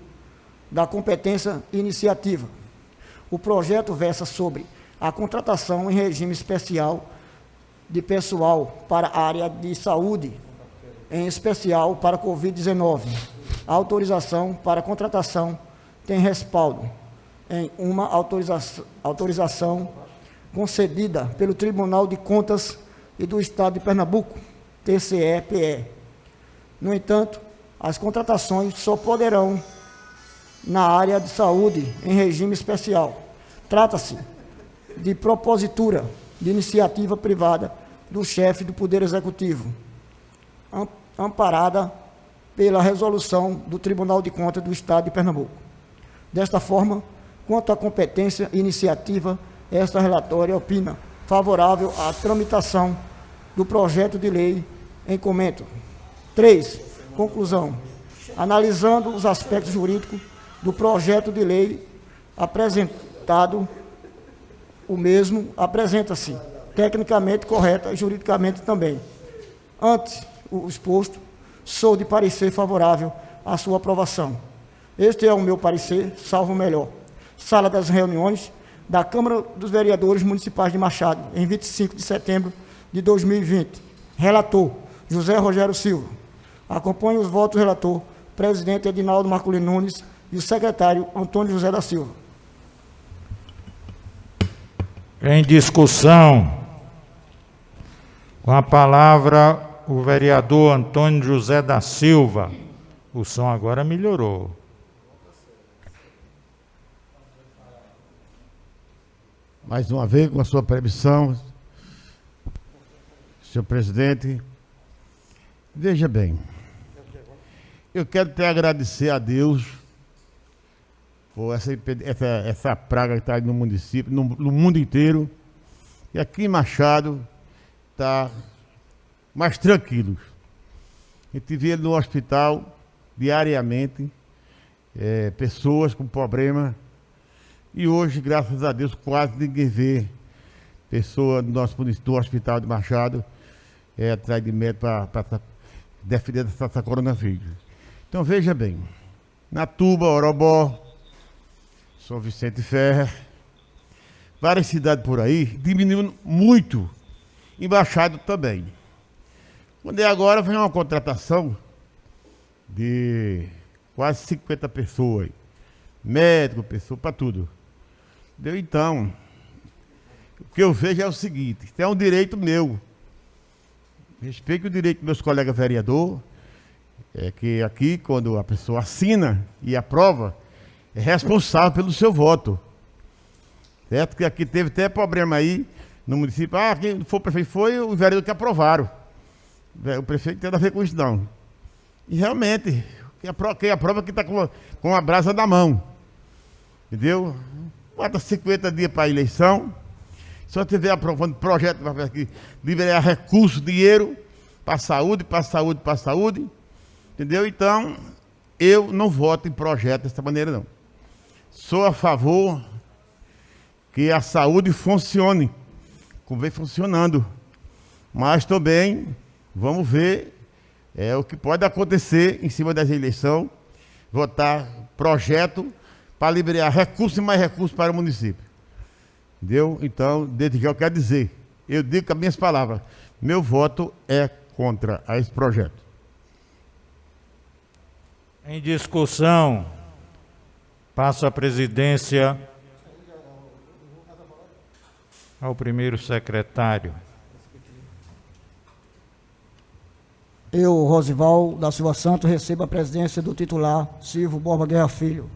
da competência iniciativa. O projeto versa sobre a contratação em regime especial de pessoal para a área de saúde, em especial para a Covid-19. A autorização para a contratação tem respaldo em uma autorização concedida pelo Tribunal de Contas e do Estado de Pernambuco, TCE-PE. No entanto, as contratações só poderão na área de saúde em regime especial. Trata-se de propositura de iniciativa privada do chefe do Poder Executivo, amparada pela resolução do Tribunal de Contas do Estado de Pernambuco. Desta forma, quanto à competência iniciativa, esta relatória opina favorável à tramitação do projeto de lei em comento. 3. Conclusão. Analisando os aspectos jurídicos do projeto de lei apresentado, o mesmo apresenta-se tecnicamente correta e juridicamente também. Ante o exposto, sou de parecer favorável à sua aprovação. Este é o meu parecer, salvo o melhor. Sala das reuniões da Câmara dos Vereadores Municipais de Machado, em 25 de setembro de 2020. Relator: José Rogério Silva. Acompanhe os votos do relator, presidente Edinaldo Marcolino Nunes, e o secretário Antônio José da Silva. Em discussão, com a palavra o vereador Antônio José da Silva. O som agora melhorou. Mais uma vez, com a sua permissão, senhor presidente. Veja bem, eu quero até agradecer a Deus por essa praga que está aí no município, no mundo inteiro. E aqui em Machado está mais tranquilo. A gente vê no hospital diariamente pessoas com problema. E hoje, graças a Deus, quase ninguém vê pessoa do hospital de Machado atrás de médico para defender essa coronavírus. Então veja bem, Natuba, Orobó, São Vicente Ferrer, várias cidades por aí, diminuindo muito. Embaixado também. Quando é agora, vem uma contratação de quase 50 pessoas. Médico, pessoa, para tudo. Entendeu? Então, o que eu vejo é o seguinte, isso é um direito meu. Respeito o direito dos meus colegas vereadores, é que aqui, quando a pessoa assina e aprova, é responsável pelo seu voto. Certo? Que aqui teve até problema aí no município. Ah, quem foi o prefeito foi o vereador que aprovaram. O prefeito não tem nada a ver com isso, não. E realmente, quem aprova que está com a brasa na mão. Entendeu? Bota 50 dias para a eleição. Se eu estiver aprovando projeto para liberar recursos, dinheiro para a saúde, para a saúde, para a saúde. Entendeu? Então, eu não voto em projeto dessa maneira, não. Sou a favor que a saúde funcione, como vem funcionando. Mas também vamos ver o que pode acontecer em cima dessa eleição, votar projeto para liberar recursos e mais recursos para o município. Entendeu? Então, desde já eu quero dizer, eu digo com as minhas palavras, meu voto é contra esse projeto. Em discussão, passo a presidência ao primeiro secretário. Eu, Rosival da Silva Santos, recebo a presidência do titular Silvio Borba Guerra Filho.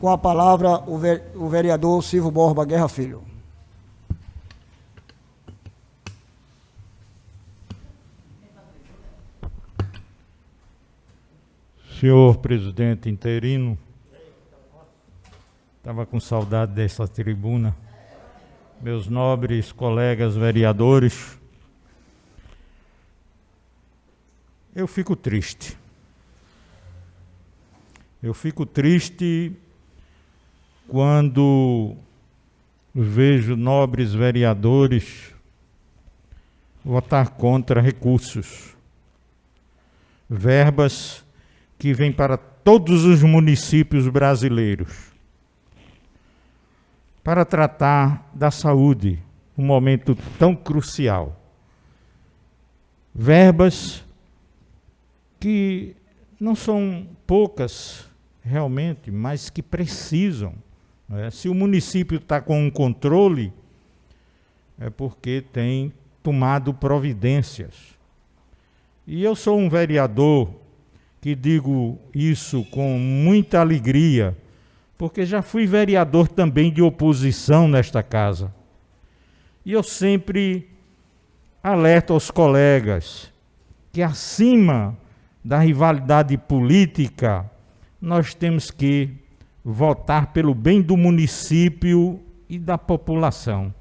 Com a palavra, o vereador Silvio Borba Guerra Filho. Senhor presidente interino, estava com saudade dessa tribuna. Meus nobres colegas vereadores, eu fico triste. Eu fico triste quando vejo nobres vereadores votar contra recursos, verbas que vêm para todos os municípios brasileiros, para tratar da saúde, um momento tão crucial. Verbas que não são poucas realmente, mas que precisam. Se o município está com um controle, é porque tem tomado providências. E eu sou um vereador que digo isso com muita alegria, porque já fui vereador também de oposição nesta casa. E eu sempre alerto aos colegas que acima da rivalidade política, nós temos que votar pelo bem do município e da população.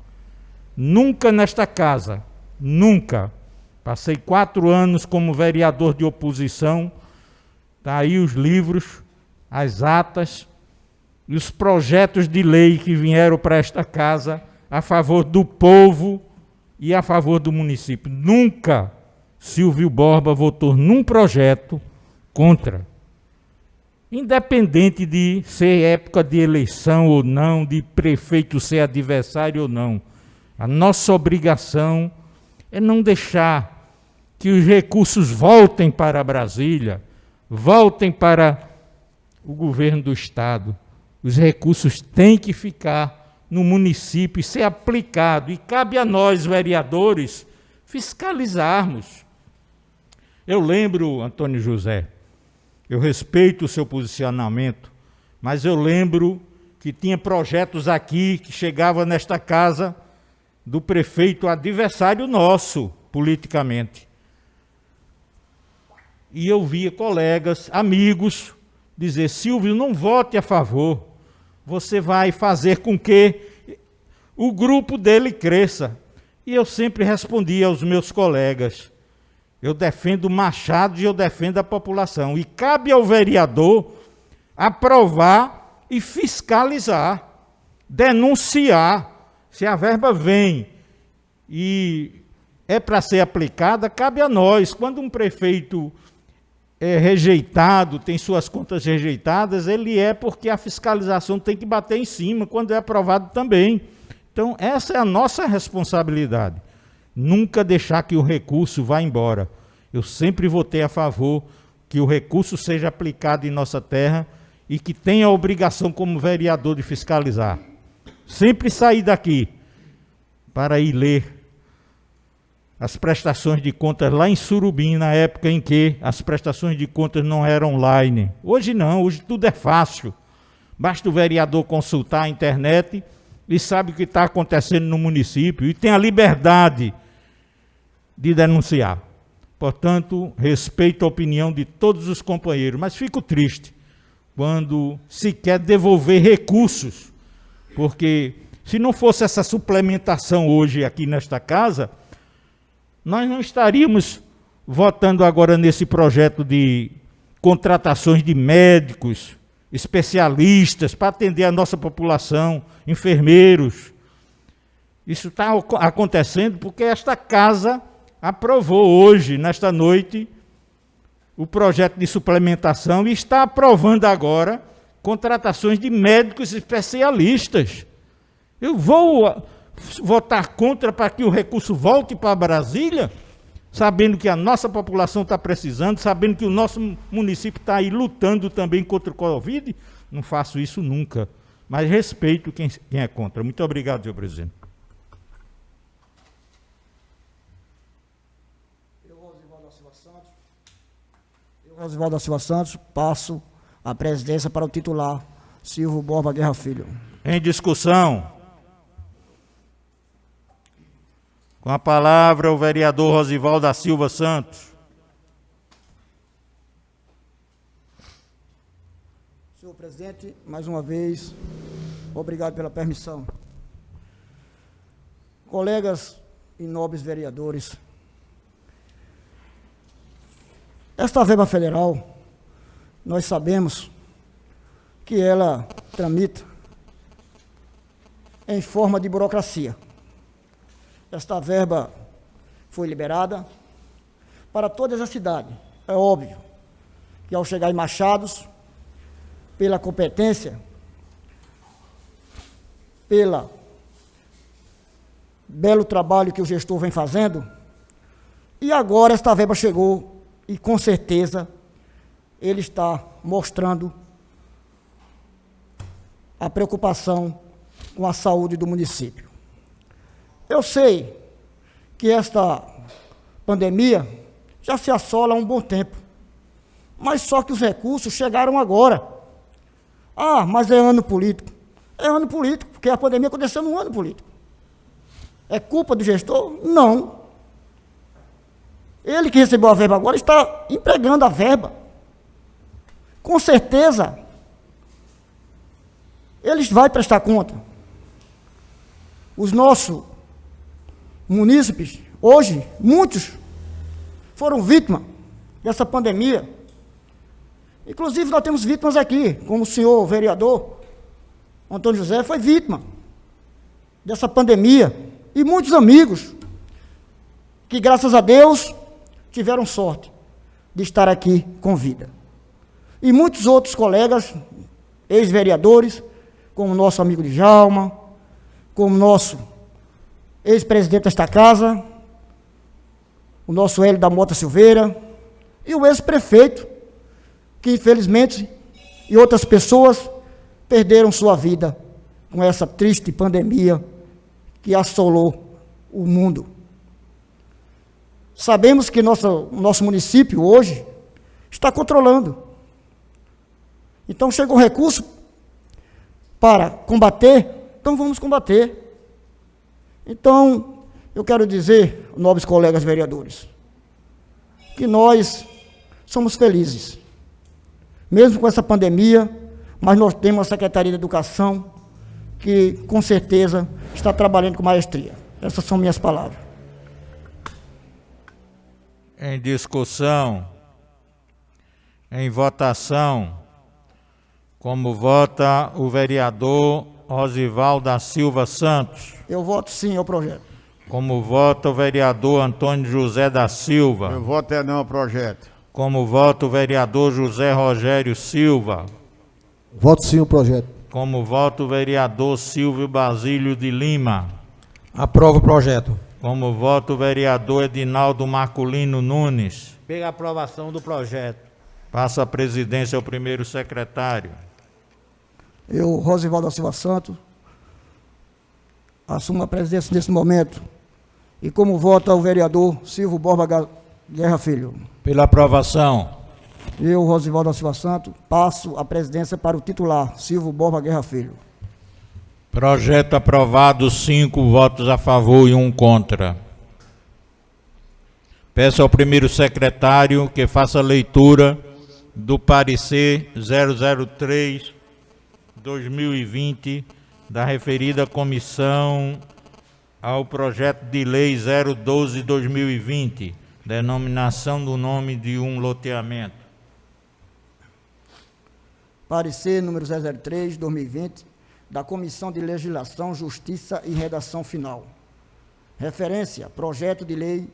Nunca nesta casa, nunca. Passei 4 anos como vereador de oposição, está aí os livros, as atas e os projetos de lei que vieram para esta casa a favor do povo e a favor do município. Nunca Silvio Borba votou num projeto contra. Independente de ser época de eleição ou não, de prefeito ser adversário ou não. A nossa obrigação é não deixar que os recursos voltem para Brasília, voltem para o governo do Estado. Os recursos têm que ficar no município e ser aplicado. E cabe a nós, vereadores, fiscalizarmos. Eu lembro, Antônio José, eu respeito o seu posicionamento, mas eu lembro que tinha projetos aqui que chegavam nesta casa do prefeito adversário nosso, politicamente. E eu via colegas, amigos, dizer: Silvio, não vote a favor, você vai fazer com que o grupo dele cresça. E eu sempre respondia aos meus colegas: eu defendo Machado e eu defendo a população. E cabe ao vereador aprovar e fiscalizar, denunciar. Se a verba vem e é para ser aplicada, cabe a nós. Quando um prefeito é rejeitado, tem suas contas rejeitadas, ele é porque a fiscalização tem que bater em cima, quando é aprovado também. Então, essa é a nossa responsabilidade. Nunca deixar que o recurso vá embora. Eu sempre votei a favor que o recurso seja aplicado em nossa terra e que tenha a obrigação como vereador de fiscalizar. Sempre sair daqui para ir ler as prestações de contas lá em Surubim, na época em que as prestações de contas não eram online. Hoje não, hoje tudo é fácil. Basta o vereador consultar a internet e sabe o que está acontecendo no município e tem a liberdade de denunciar. Portanto, respeito a opinião de todos os companheiros, mas fico triste quando se quer devolver recursos, porque se não fosse essa suplementação hoje aqui nesta casa, nós não estaríamos votando agora nesse projeto de contratações de médicos, especialistas para atender a nossa população, enfermeiros. Isso está acontecendo porque esta casa aprovou hoje, nesta noite, o projeto de suplementação e está aprovando agora contratações de médicos especialistas. Eu vou votar contra para que o recurso volte para Brasília, sabendo que a nossa população está precisando, sabendo que o nosso município está aí lutando também contra o Covid? Não faço isso nunca, mas respeito quem é contra. Muito obrigado, senhor presidente. Rosivaldo da Silva Santos, passo a presidência para o titular, Silvio Borba Guerra Filho. Em discussão. Com a palavra o vereador Rosivaldo da Silva Santos. Senhor presidente, mais uma vez, obrigado pela permissão. Colegas e nobres vereadores, esta verba federal, nós sabemos que ela tramita em forma de burocracia. Esta verba foi liberada para todas as cidades. É óbvio que ao chegar em Machados, pela competência, pelo belo trabalho que o gestor vem fazendo, e agora esta verba chegou e com certeza ele está mostrando a preocupação com a saúde do município. Eu sei que esta pandemia já se assola há um bom tempo, mas só que os recursos chegaram agora. Ah, mas é ano político. É ano político, porque a pandemia aconteceu num ano político. É culpa do gestor? Não. Ele que recebeu a verba agora está empregando a verba. Com certeza, ele vai prestar conta. Os nossos munícipes, hoje, muitos foram vítimas dessa pandemia. Inclusive, nós temos vítimas aqui, como o senhor vereador Antônio José foi vítima dessa pandemia. E muitos amigos que, graças a Deus, tiveram sorte de estar aqui com vida. E muitos outros colegas, ex-vereadores, como o nosso amigo Djalma, como o nosso ex-presidente desta casa, o nosso Hélio da Mota Silveira, e o ex-prefeito, que infelizmente, e outras pessoas, perderam sua vida com essa triste pandemia que assolou o mundo. Sabemos que nosso município hoje está controlando. Então chegou recurso para combater, então vamos combater. Então, eu quero dizer, nobres colegas vereadores, que nós somos felizes, mesmo com essa pandemia, mas nós temos a Secretaria de Educação, que com certeza está trabalhando com maestria. Essas são minhas palavras. Em discussão, em votação, como vota o vereador Rosivaldo da Silva Santos? Eu voto sim ao projeto. Como vota o vereador Antônio José da Silva? Eu voto é não ao projeto. Como vota o vereador José Rogério Silva? Voto sim ao projeto. Como voto o vereador Silvio Basílio de Lima. Aprovo o projeto. Como voto o vereador Edinaldo Marculino Nunes. Pela aprovação do projeto. Passa a presidência ao primeiro secretário. Eu, Rosivaldo da Silva Santos, assumo a presidência nesse momento. E como vota o vereador Silvio Borba Guerra Filho. Pela aprovação. Eu, Rosivaldo da Silva Santos, passo a presidência para o titular, Silvio Borba Guerra Filho. Projeto aprovado, 5 votos a favor e 1 contra. Peço ao primeiro secretário que faça a leitura do parecer 003/2020 da referida comissão ao projeto de lei 012/2020, denominação do nome de um loteamento. Parecer número 003/2020 da Comissão de Legislação, Justiça e Redação Final. Referência: projeto de lei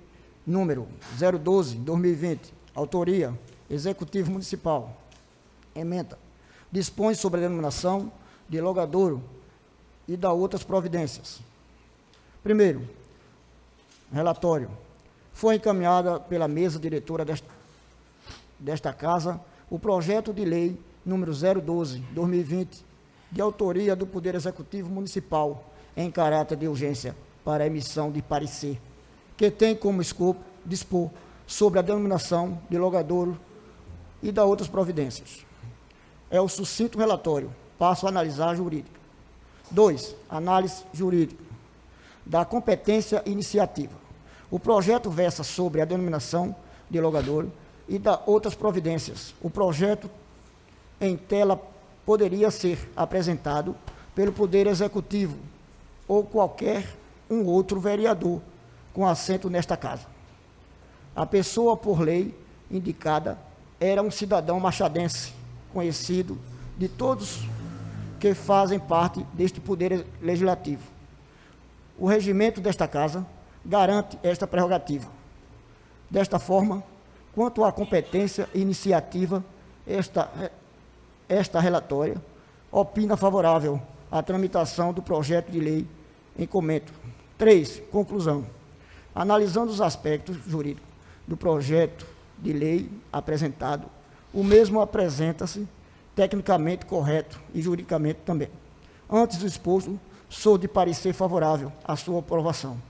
número 012/2020. Autoria: Executivo Municipal. Ementa: dispõe sobre a denominação de logadouro e dá outras providências. Primeiro, relatório. Foi encaminhada pela mesa diretora desta casa o projeto de lei número 012/2020, de autoria do Poder Executivo Municipal, em caráter de urgência para a emissão de parecer, que tem como escopo dispor sobre a denominação de logadouro e da outras providências. É o sucinto relatório. Passo a analisar a jurídica. 2. Análise jurídica da competência iniciativa. O projeto versa sobre a denominação de logadouro e da outras providências. O projeto em tela poderia ser apresentado pelo Poder Executivo ou qualquer um outro vereador com assento nesta casa. A pessoa por lei indicada era um cidadão machadense, conhecido de todos que fazem parte deste Poder Legislativo. O regimento desta casa garante esta prerrogativa. Desta forma, quanto à competência e iniciativa, esta relatória opina favorável à tramitação do projeto de lei em comento. 3. Conclusão. Analisando os aspectos jurídicos do projeto de lei apresentado, o mesmo apresenta-se tecnicamente correto e juridicamente também. Antes do exposto, sou de parecer favorável à sua aprovação.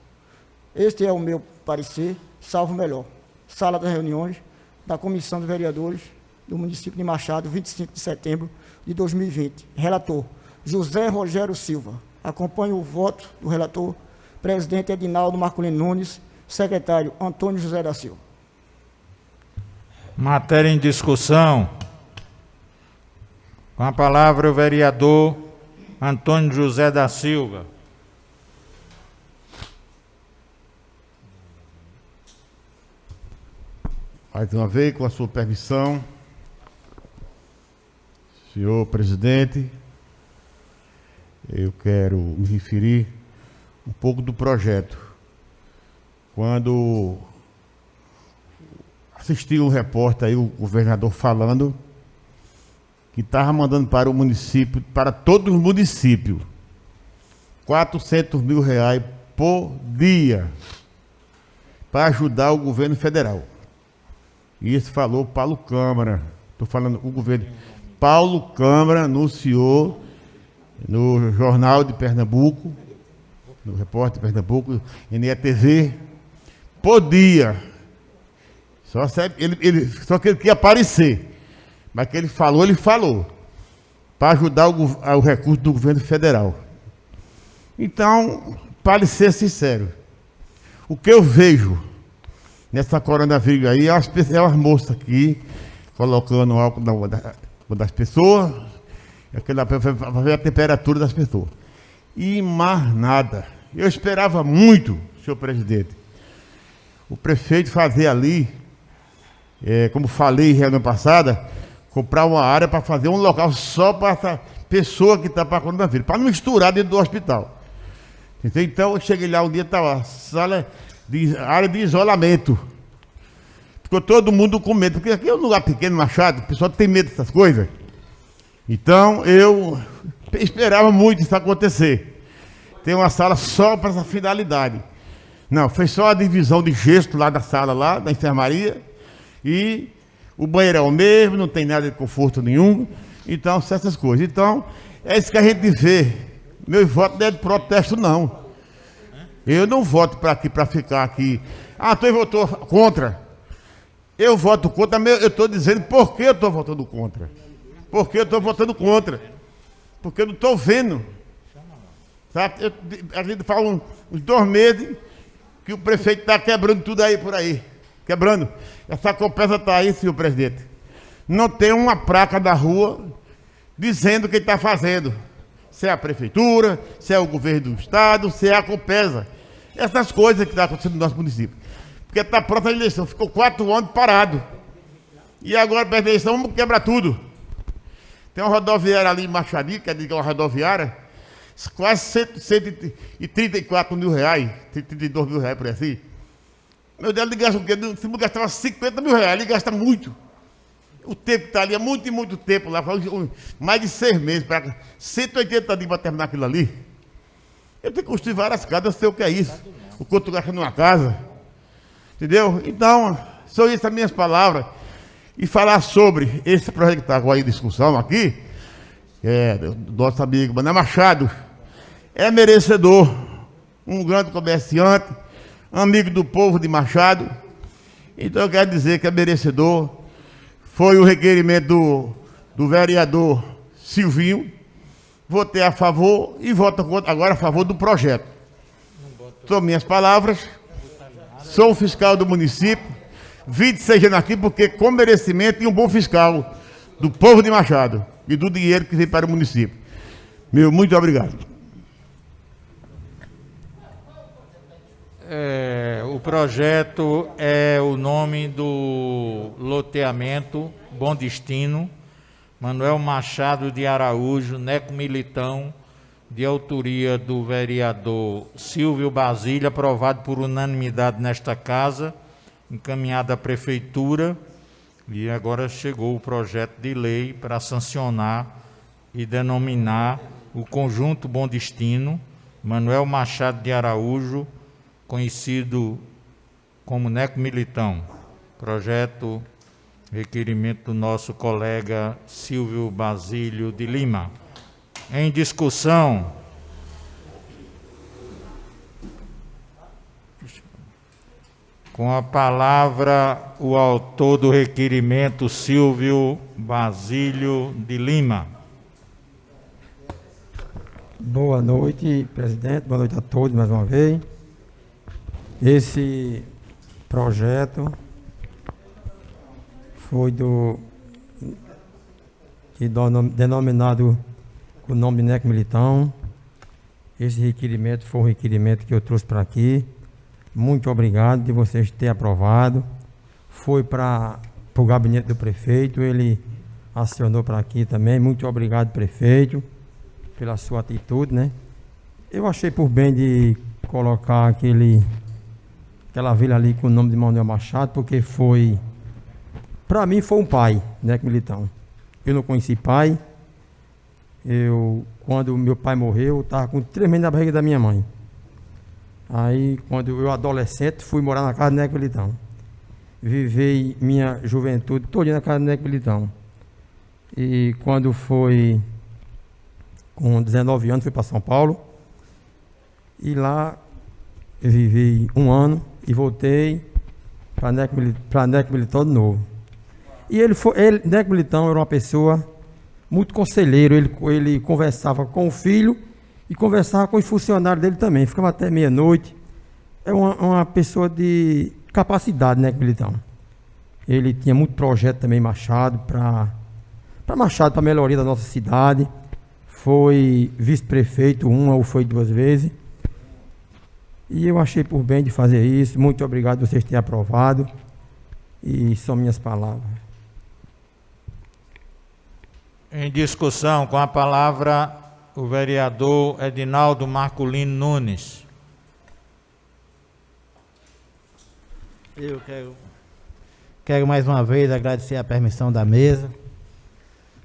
Este é o meu parecer, salvo melhor. Sala das reuniões da Comissão de Vereadores do município de Machado, 25 de setembro de 2020. Relator: José Rogério Silva. Acompanho o voto do relator, presidente Edinaldo Marculino Nunes, secretário Antônio José da Silva. Matéria em discussão. Com a palavra o vereador Antônio José da Silva. Mais uma vez, com a sua permissão, senhor presidente, eu quero me referir um pouco do projeto. Quando assisti um repórter aí, o governador falando que estava mandando para o município, para todos os municípios, R$400 mil por dia para ajudar o governo federal. Isso falou Paulo Câmara. Estou falando o governo. Paulo Câmara anunciou no Jornal de Pernambuco, no Repórter de Pernambuco, NETV, por dia. Só que ele queria aparecer. Mas que ele falou, para ajudar o recurso do governo federal. Então, para ser sincero, o que eu vejo nessa coronavírus aí, é umas moças aqui, colocando álcool das pessoas, para ver a temperatura das pessoas. E mais nada. Eu esperava muito, senhor presidente, o prefeito fazer ali, como falei na reunião passada, comprar uma área para fazer um local só para essa pessoa que está para coronavírus, para não misturar dentro do hospital. Então, eu cheguei lá um dia, estava área de isolamento. Ficou todo mundo com medo, porque aqui é um lugar pequeno, Machado, o pessoal tem medo dessas coisas. Então, eu esperava muito isso acontecer. Tem uma sala só para essa finalidade. Não, foi só a divisão de gesto lá da sala, lá da enfermaria, e o banheirão mesmo, não tem nada de conforto nenhum. Então, essas coisas. Então, é isso que a gente vê. Meu voto não é de protesto, não. Eu não voto para aqui, para ficar aqui. Ah, tu votou contra. Eu voto contra, mas eu estou dizendo por que eu estou votando contra. Por que eu estou votando contra? Porque eu não estou vendo. Sabe? A gente fala uns 2 meses que o prefeito está quebrando tudo aí por aí. Quebrando. Essa compensa está aí, senhor presidente. Não tem uma placa da rua dizendo o que está fazendo. Se é a prefeitura, se é o governo do estado, se é a Compesa. Essas coisas que estão acontecendo no nosso município. Porque está pronta a eleição. Ficou 4 anos parado. E agora, para a eleição, vamos quebrar tudo. Tem uma rodoviária ali em Machadi, que é uma rodoviária, quase 134 mil reais, 132 mil reais por assim. Meu Deus, ele gasta o quê? Se não gastava 50 mil reais, ele gasta muito. O tempo que está ali é muito e muito tempo lá, mais de 6 meses, para 180 dias para terminar aquilo ali. Eu tenho que construir várias casas, eu sei o que é isso. O quanto tu gasta numa casa. Entendeu? Então, são essas minhas palavras. E falar sobre esse projeto que está agora em discussão aqui, do nosso amigo Mané Machado, é merecedor, um grande comerciante, amigo do povo de Machado. Então eu quero dizer que é merecedor. Foi o requerimento do vereador Silvinho. Votei a favor e voto agora a favor do projeto. São minhas palavras. Sou o fiscal do município. 26 anos aqui porque com merecimento e um bom fiscal do povo de Machado e do dinheiro que vem para o município. Muito obrigado. O projeto é o nome do loteamento Bom Destino, Manuel Machado de Araújo, Neco Militão, de autoria do vereador Silvio Basílio, aprovado por unanimidade nesta casa, encaminhado à prefeitura, e agora chegou o projeto de lei para sancionar e denominar o conjunto Bom Destino, Manuel Machado de Araújo, conhecido como Neco Militão. Projeto, requerimento do nosso colega Silvio Basílio de Lima. Em discussão. Com a palavra, o autor do requerimento, Silvio Basílio de Lima. Boa noite, presidente. Boa noite a todos mais uma vez. Esse projeto foi denominado com o nome de Neco Militão. Esse requerimento foi um requerimento que eu trouxe para aqui. Muito obrigado de vocês terem aprovado. Foi para o gabinete do prefeito, ele acionou para aqui também. Muito obrigado, prefeito, pela sua atitude, né? Eu achei por bem de colocar aquela vila ali com o nome de Manuel Machado, porque foi, para mim, foi um pai, né, Militão. Eu não conheci pai. Quando meu pai morreu, eu estava com 3 meses na barriga da minha mãe. Aí, quando eu adolescente, fui morar na casa do Neco Militão. Vivei minha juventude toda na casa do Neco Militão. E quando foi com 19 anos, fui para São Paulo. E lá eu vivi 1 ano e voltei para Neco Militão de novo. E Neco Militão era uma pessoa muito conselheiro. Ele conversava com o filho e conversava com os funcionários dele também. Ficava até meia-noite. É uma pessoa de capacidade, né, Militão? Ele tinha muito projeto também, Machado, para Machado, para a melhoria da nossa cidade. Foi vice-prefeito 1 ou foi 2 vezes. E eu achei por bem de fazer isso. Muito obrigado por vocês terem aprovado. E são minhas palavras. Em discussão, com a palavra, o vereador Edinaldo Marculino Nunes. Eu quero mais uma vez agradecer a permissão da mesa,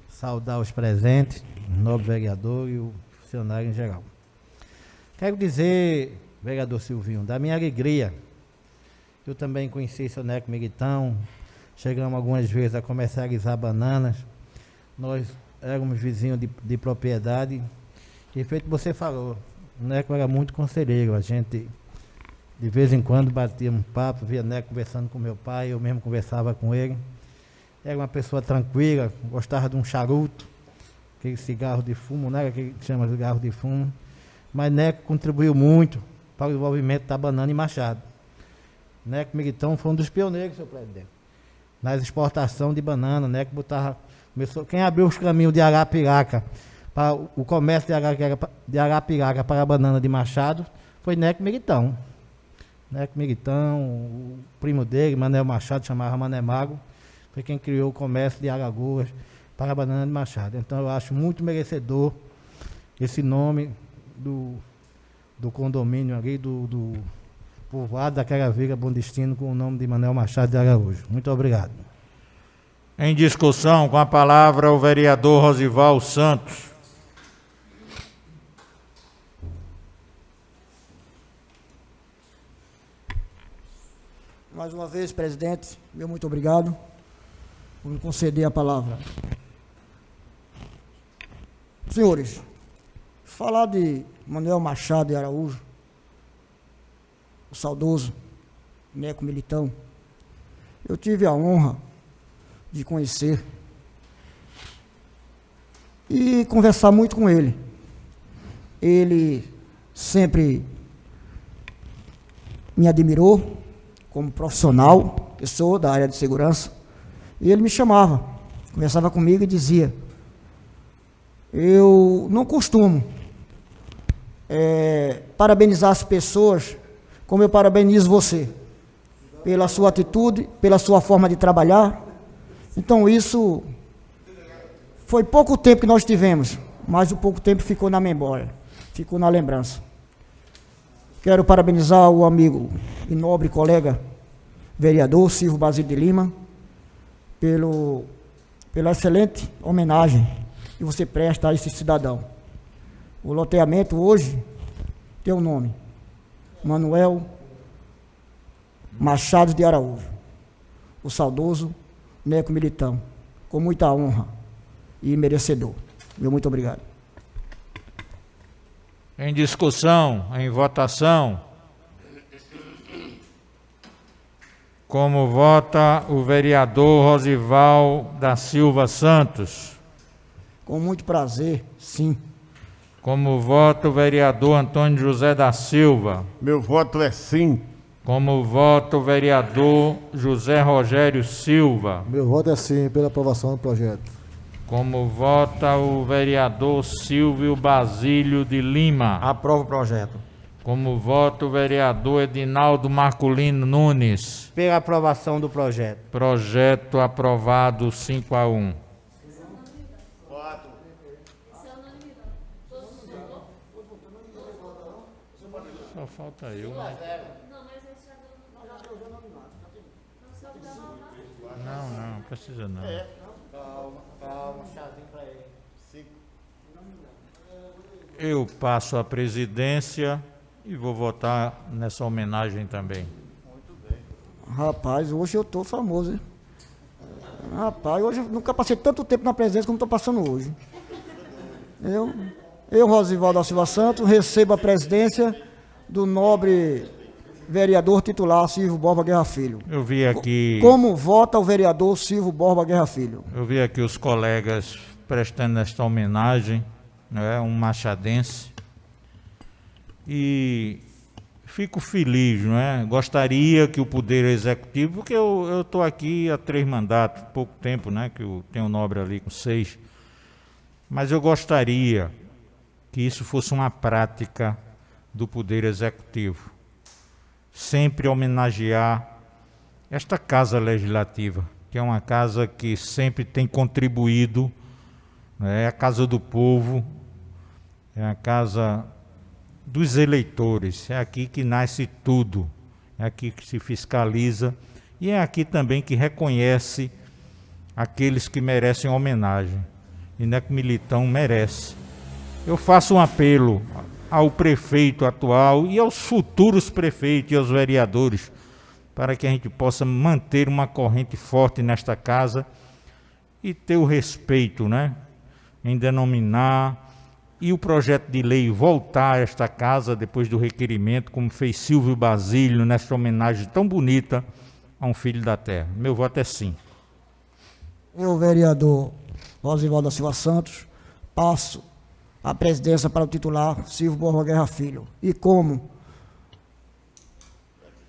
saudar os presentes, nobre vereador e o funcionário em geral. Quero dizer, vereador Silvinho, da minha alegria. Eu também conheci seu Neco Militão, chegamos algumas vezes a comercializar bananas. Nós éramos vizinhos de propriedade. E feito você falou, o Neco era muito conselheiro. A gente, de vez em quando, batia um papo, via Neco conversando com meu pai, eu mesmo conversava com ele. Era uma pessoa tranquila, gostava de um charuto, aquele cigarro de fumo, né? Aquele que chama de cigarro de fumo. Mas Neco contribuiu muito para o desenvolvimento da banana em Machado. Neco Militão foi um dos pioneiros, senhor presidente, nas exportações de banana. Neco começou, quem abriu os caminhos de Arapiraca para o comércio de Arapiraca para a banana de Machado foi Neco Militão. Neco Militão, o primo dele, Manuel Machado, chamava Mané Mago, foi quem criou o comércio de Alagoas para a banana de Machado. Então eu acho muito merecedor esse nome do condomínio ali, do povoado daquela vila Bom Destino, com o nome de Manuel Machado de Araújo. Muito obrigado. Em discussão, com a palavra o vereador Rosival Santos. Mais uma vez, presidente, meu muito obrigado por me conceder a palavra. Senhores, falar de Manuel Machado de Araújo, o saudoso Neco Militão, eu tive a honra de conhecer e conversar muito com ele. Ele sempre me admirou como profissional, pessoa da área de segurança, e ele me chamava, conversava comigo e dizia: eu não costumo parabenizar as pessoas como eu parabenizo você, pela sua atitude, pela sua forma de trabalhar. Então isso foi pouco tempo que nós tivemos, mas o pouco tempo ficou na memória, ficou na lembrança. Quero parabenizar o amigo e nobre colega vereador Silvio Basílio de Lima pela excelente homenagem que você presta a esse cidadão. O loteamento hoje tem o nome Manuel Machado de Araújo, o saudoso Neco Militão, com muita honra e merecedor. Meu muito obrigado. Em discussão, em votação. Como vota o vereador Rosival da Silva Santos? Com muito prazer, sim. Como vota o vereador Antônio José da Silva? Meu voto é sim. Como vota o vereador José Rogério Silva? Meu voto é sim, pela aprovação do projeto. Como vota o vereador Silvio Basílio de Lima? Aprovo o projeto. Como vota o vereador Edinaldo Marculino Nunes? Pela aprovação do projeto. Projeto aprovado 5-1. Só falta eu, né? Não precisa não. Calma, chazinho para ele. 5. Eu passo a presidência e vou votar nessa homenagem também. Rapaz, hoje eu estou famoso, hein? Rapaz, hoje eu nunca passei tanto tempo na presidência como estou passando hoje. Eu, Rosival da Silva Santos, recebo a presidência do nobre vereador titular Silvio Borba Guerra Filho. Eu vi aqui. Como vota o vereador Silvio Borba Guerra Filho? Eu vi aqui os colegas prestando esta homenagem, né, um machadense, e fico feliz, não é? Gostaria que o Poder Executivo, porque eu estou aqui há 3 mandatos, pouco tempo, né, que eu tenho o nobre ali com 6, mas eu gostaria que isso fosse uma prática do Poder Executivo, sempre homenagear esta Casa Legislativa, que é uma casa que sempre tem contribuído, é a casa do povo, é a casa dos eleitores, é aqui que nasce tudo, é aqui que se fiscaliza e é aqui também que reconhece aqueles que merecem homenagem. e não é que Militão merece. Eu faço um apelo ao prefeito atual e aos futuros prefeitos e aos vereadores para que a gente possa manter uma corrente forte nesta casa e ter o respeito, né, em denominar, e o projeto de lei voltar a esta casa depois do requerimento, como fez Silvio Basílio nesta homenagem tão bonita a um filho da terra. Meu voto é sim. Eu, vereador Rosivaldo da Silva Santos, passo a presidência para o titular Silvio Borba Guerra Filho. E como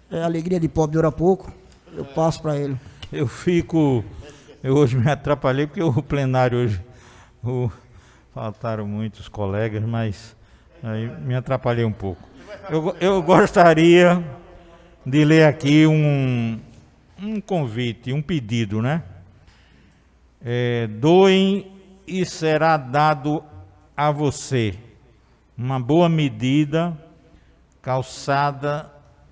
é a alegria de pobre dura pouco, eu passo para ele. Eu hoje me atrapalhei porque o plenário hoje, faltaram muitos colegas, mas aí me atrapalhei um pouco. Eu gostaria de ler aqui um convite, um pedido, né? Doem e será dado a você. Uma boa medida, calçada,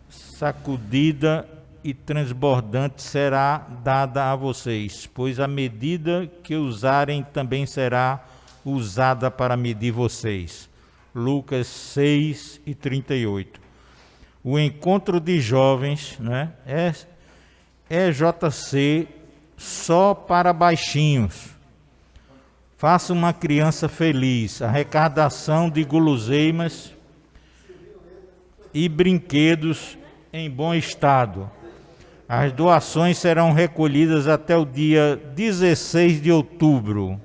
sacudida e transbordante será dada a vocês, pois a medida que usarem também será usada para medir vocês. Lucas 6:38. O encontro de jovens, né, é JC só para baixinhos. Faça uma criança feliz. Arrecadação de guloseimas e brinquedos em bom estado. As doações serão recolhidas até o dia 16 de outubro.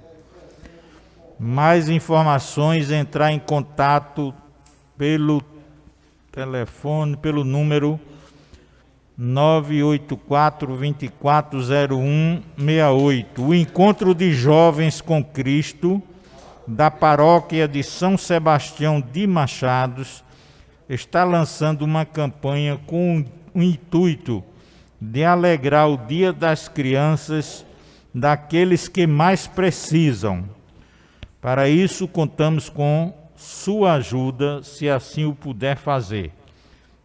Mais informações, entrar em contato pelo telefone, pelo número 984-240168. O Encontro de Jovens com Cristo, da Paróquia de São Sebastião de Machados, está lançando uma campanha com o intuito de alegrar o Dia das Crianças daqueles que mais precisam. Para isso, contamos com sua ajuda, se assim o puder fazer.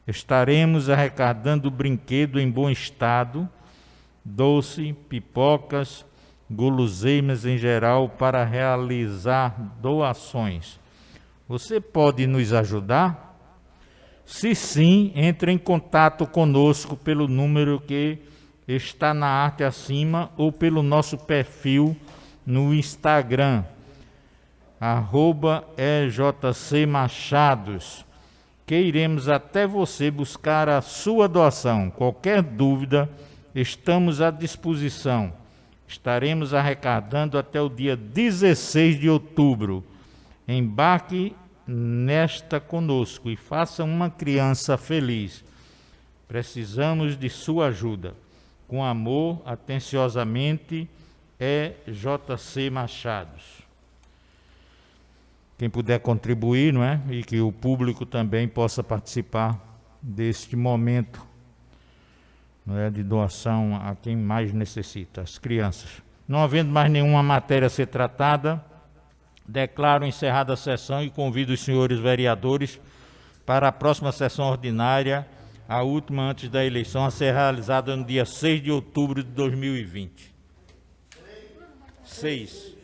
Estaremos arrecadando brinquedo em bom estado, doce, pipocas, guloseimas em geral, para realizar doações. Você pode nos ajudar? Se sim, entre em contato conosco pelo número que está na arte acima ou pelo nosso perfil no Instagram, @EJCMachados, que iremos até você buscar a sua doação. Qualquer dúvida, estamos à disposição. Estaremos arrecadando até o dia 16 de outubro. Embarque nesta conosco e faça uma criança feliz. Precisamos de sua ajuda. Com amor, atenciosamente, EJC Machados. Quem puder contribuir, não é? E que o público também possa participar deste momento, não é, de doação a quem mais necessita, as crianças. Não havendo mais nenhuma matéria a ser tratada, declaro encerrada a sessão e convido os senhores vereadores para a próxima sessão ordinária, a última antes da eleição, a ser realizada no dia 6 de outubro de 2020. 6.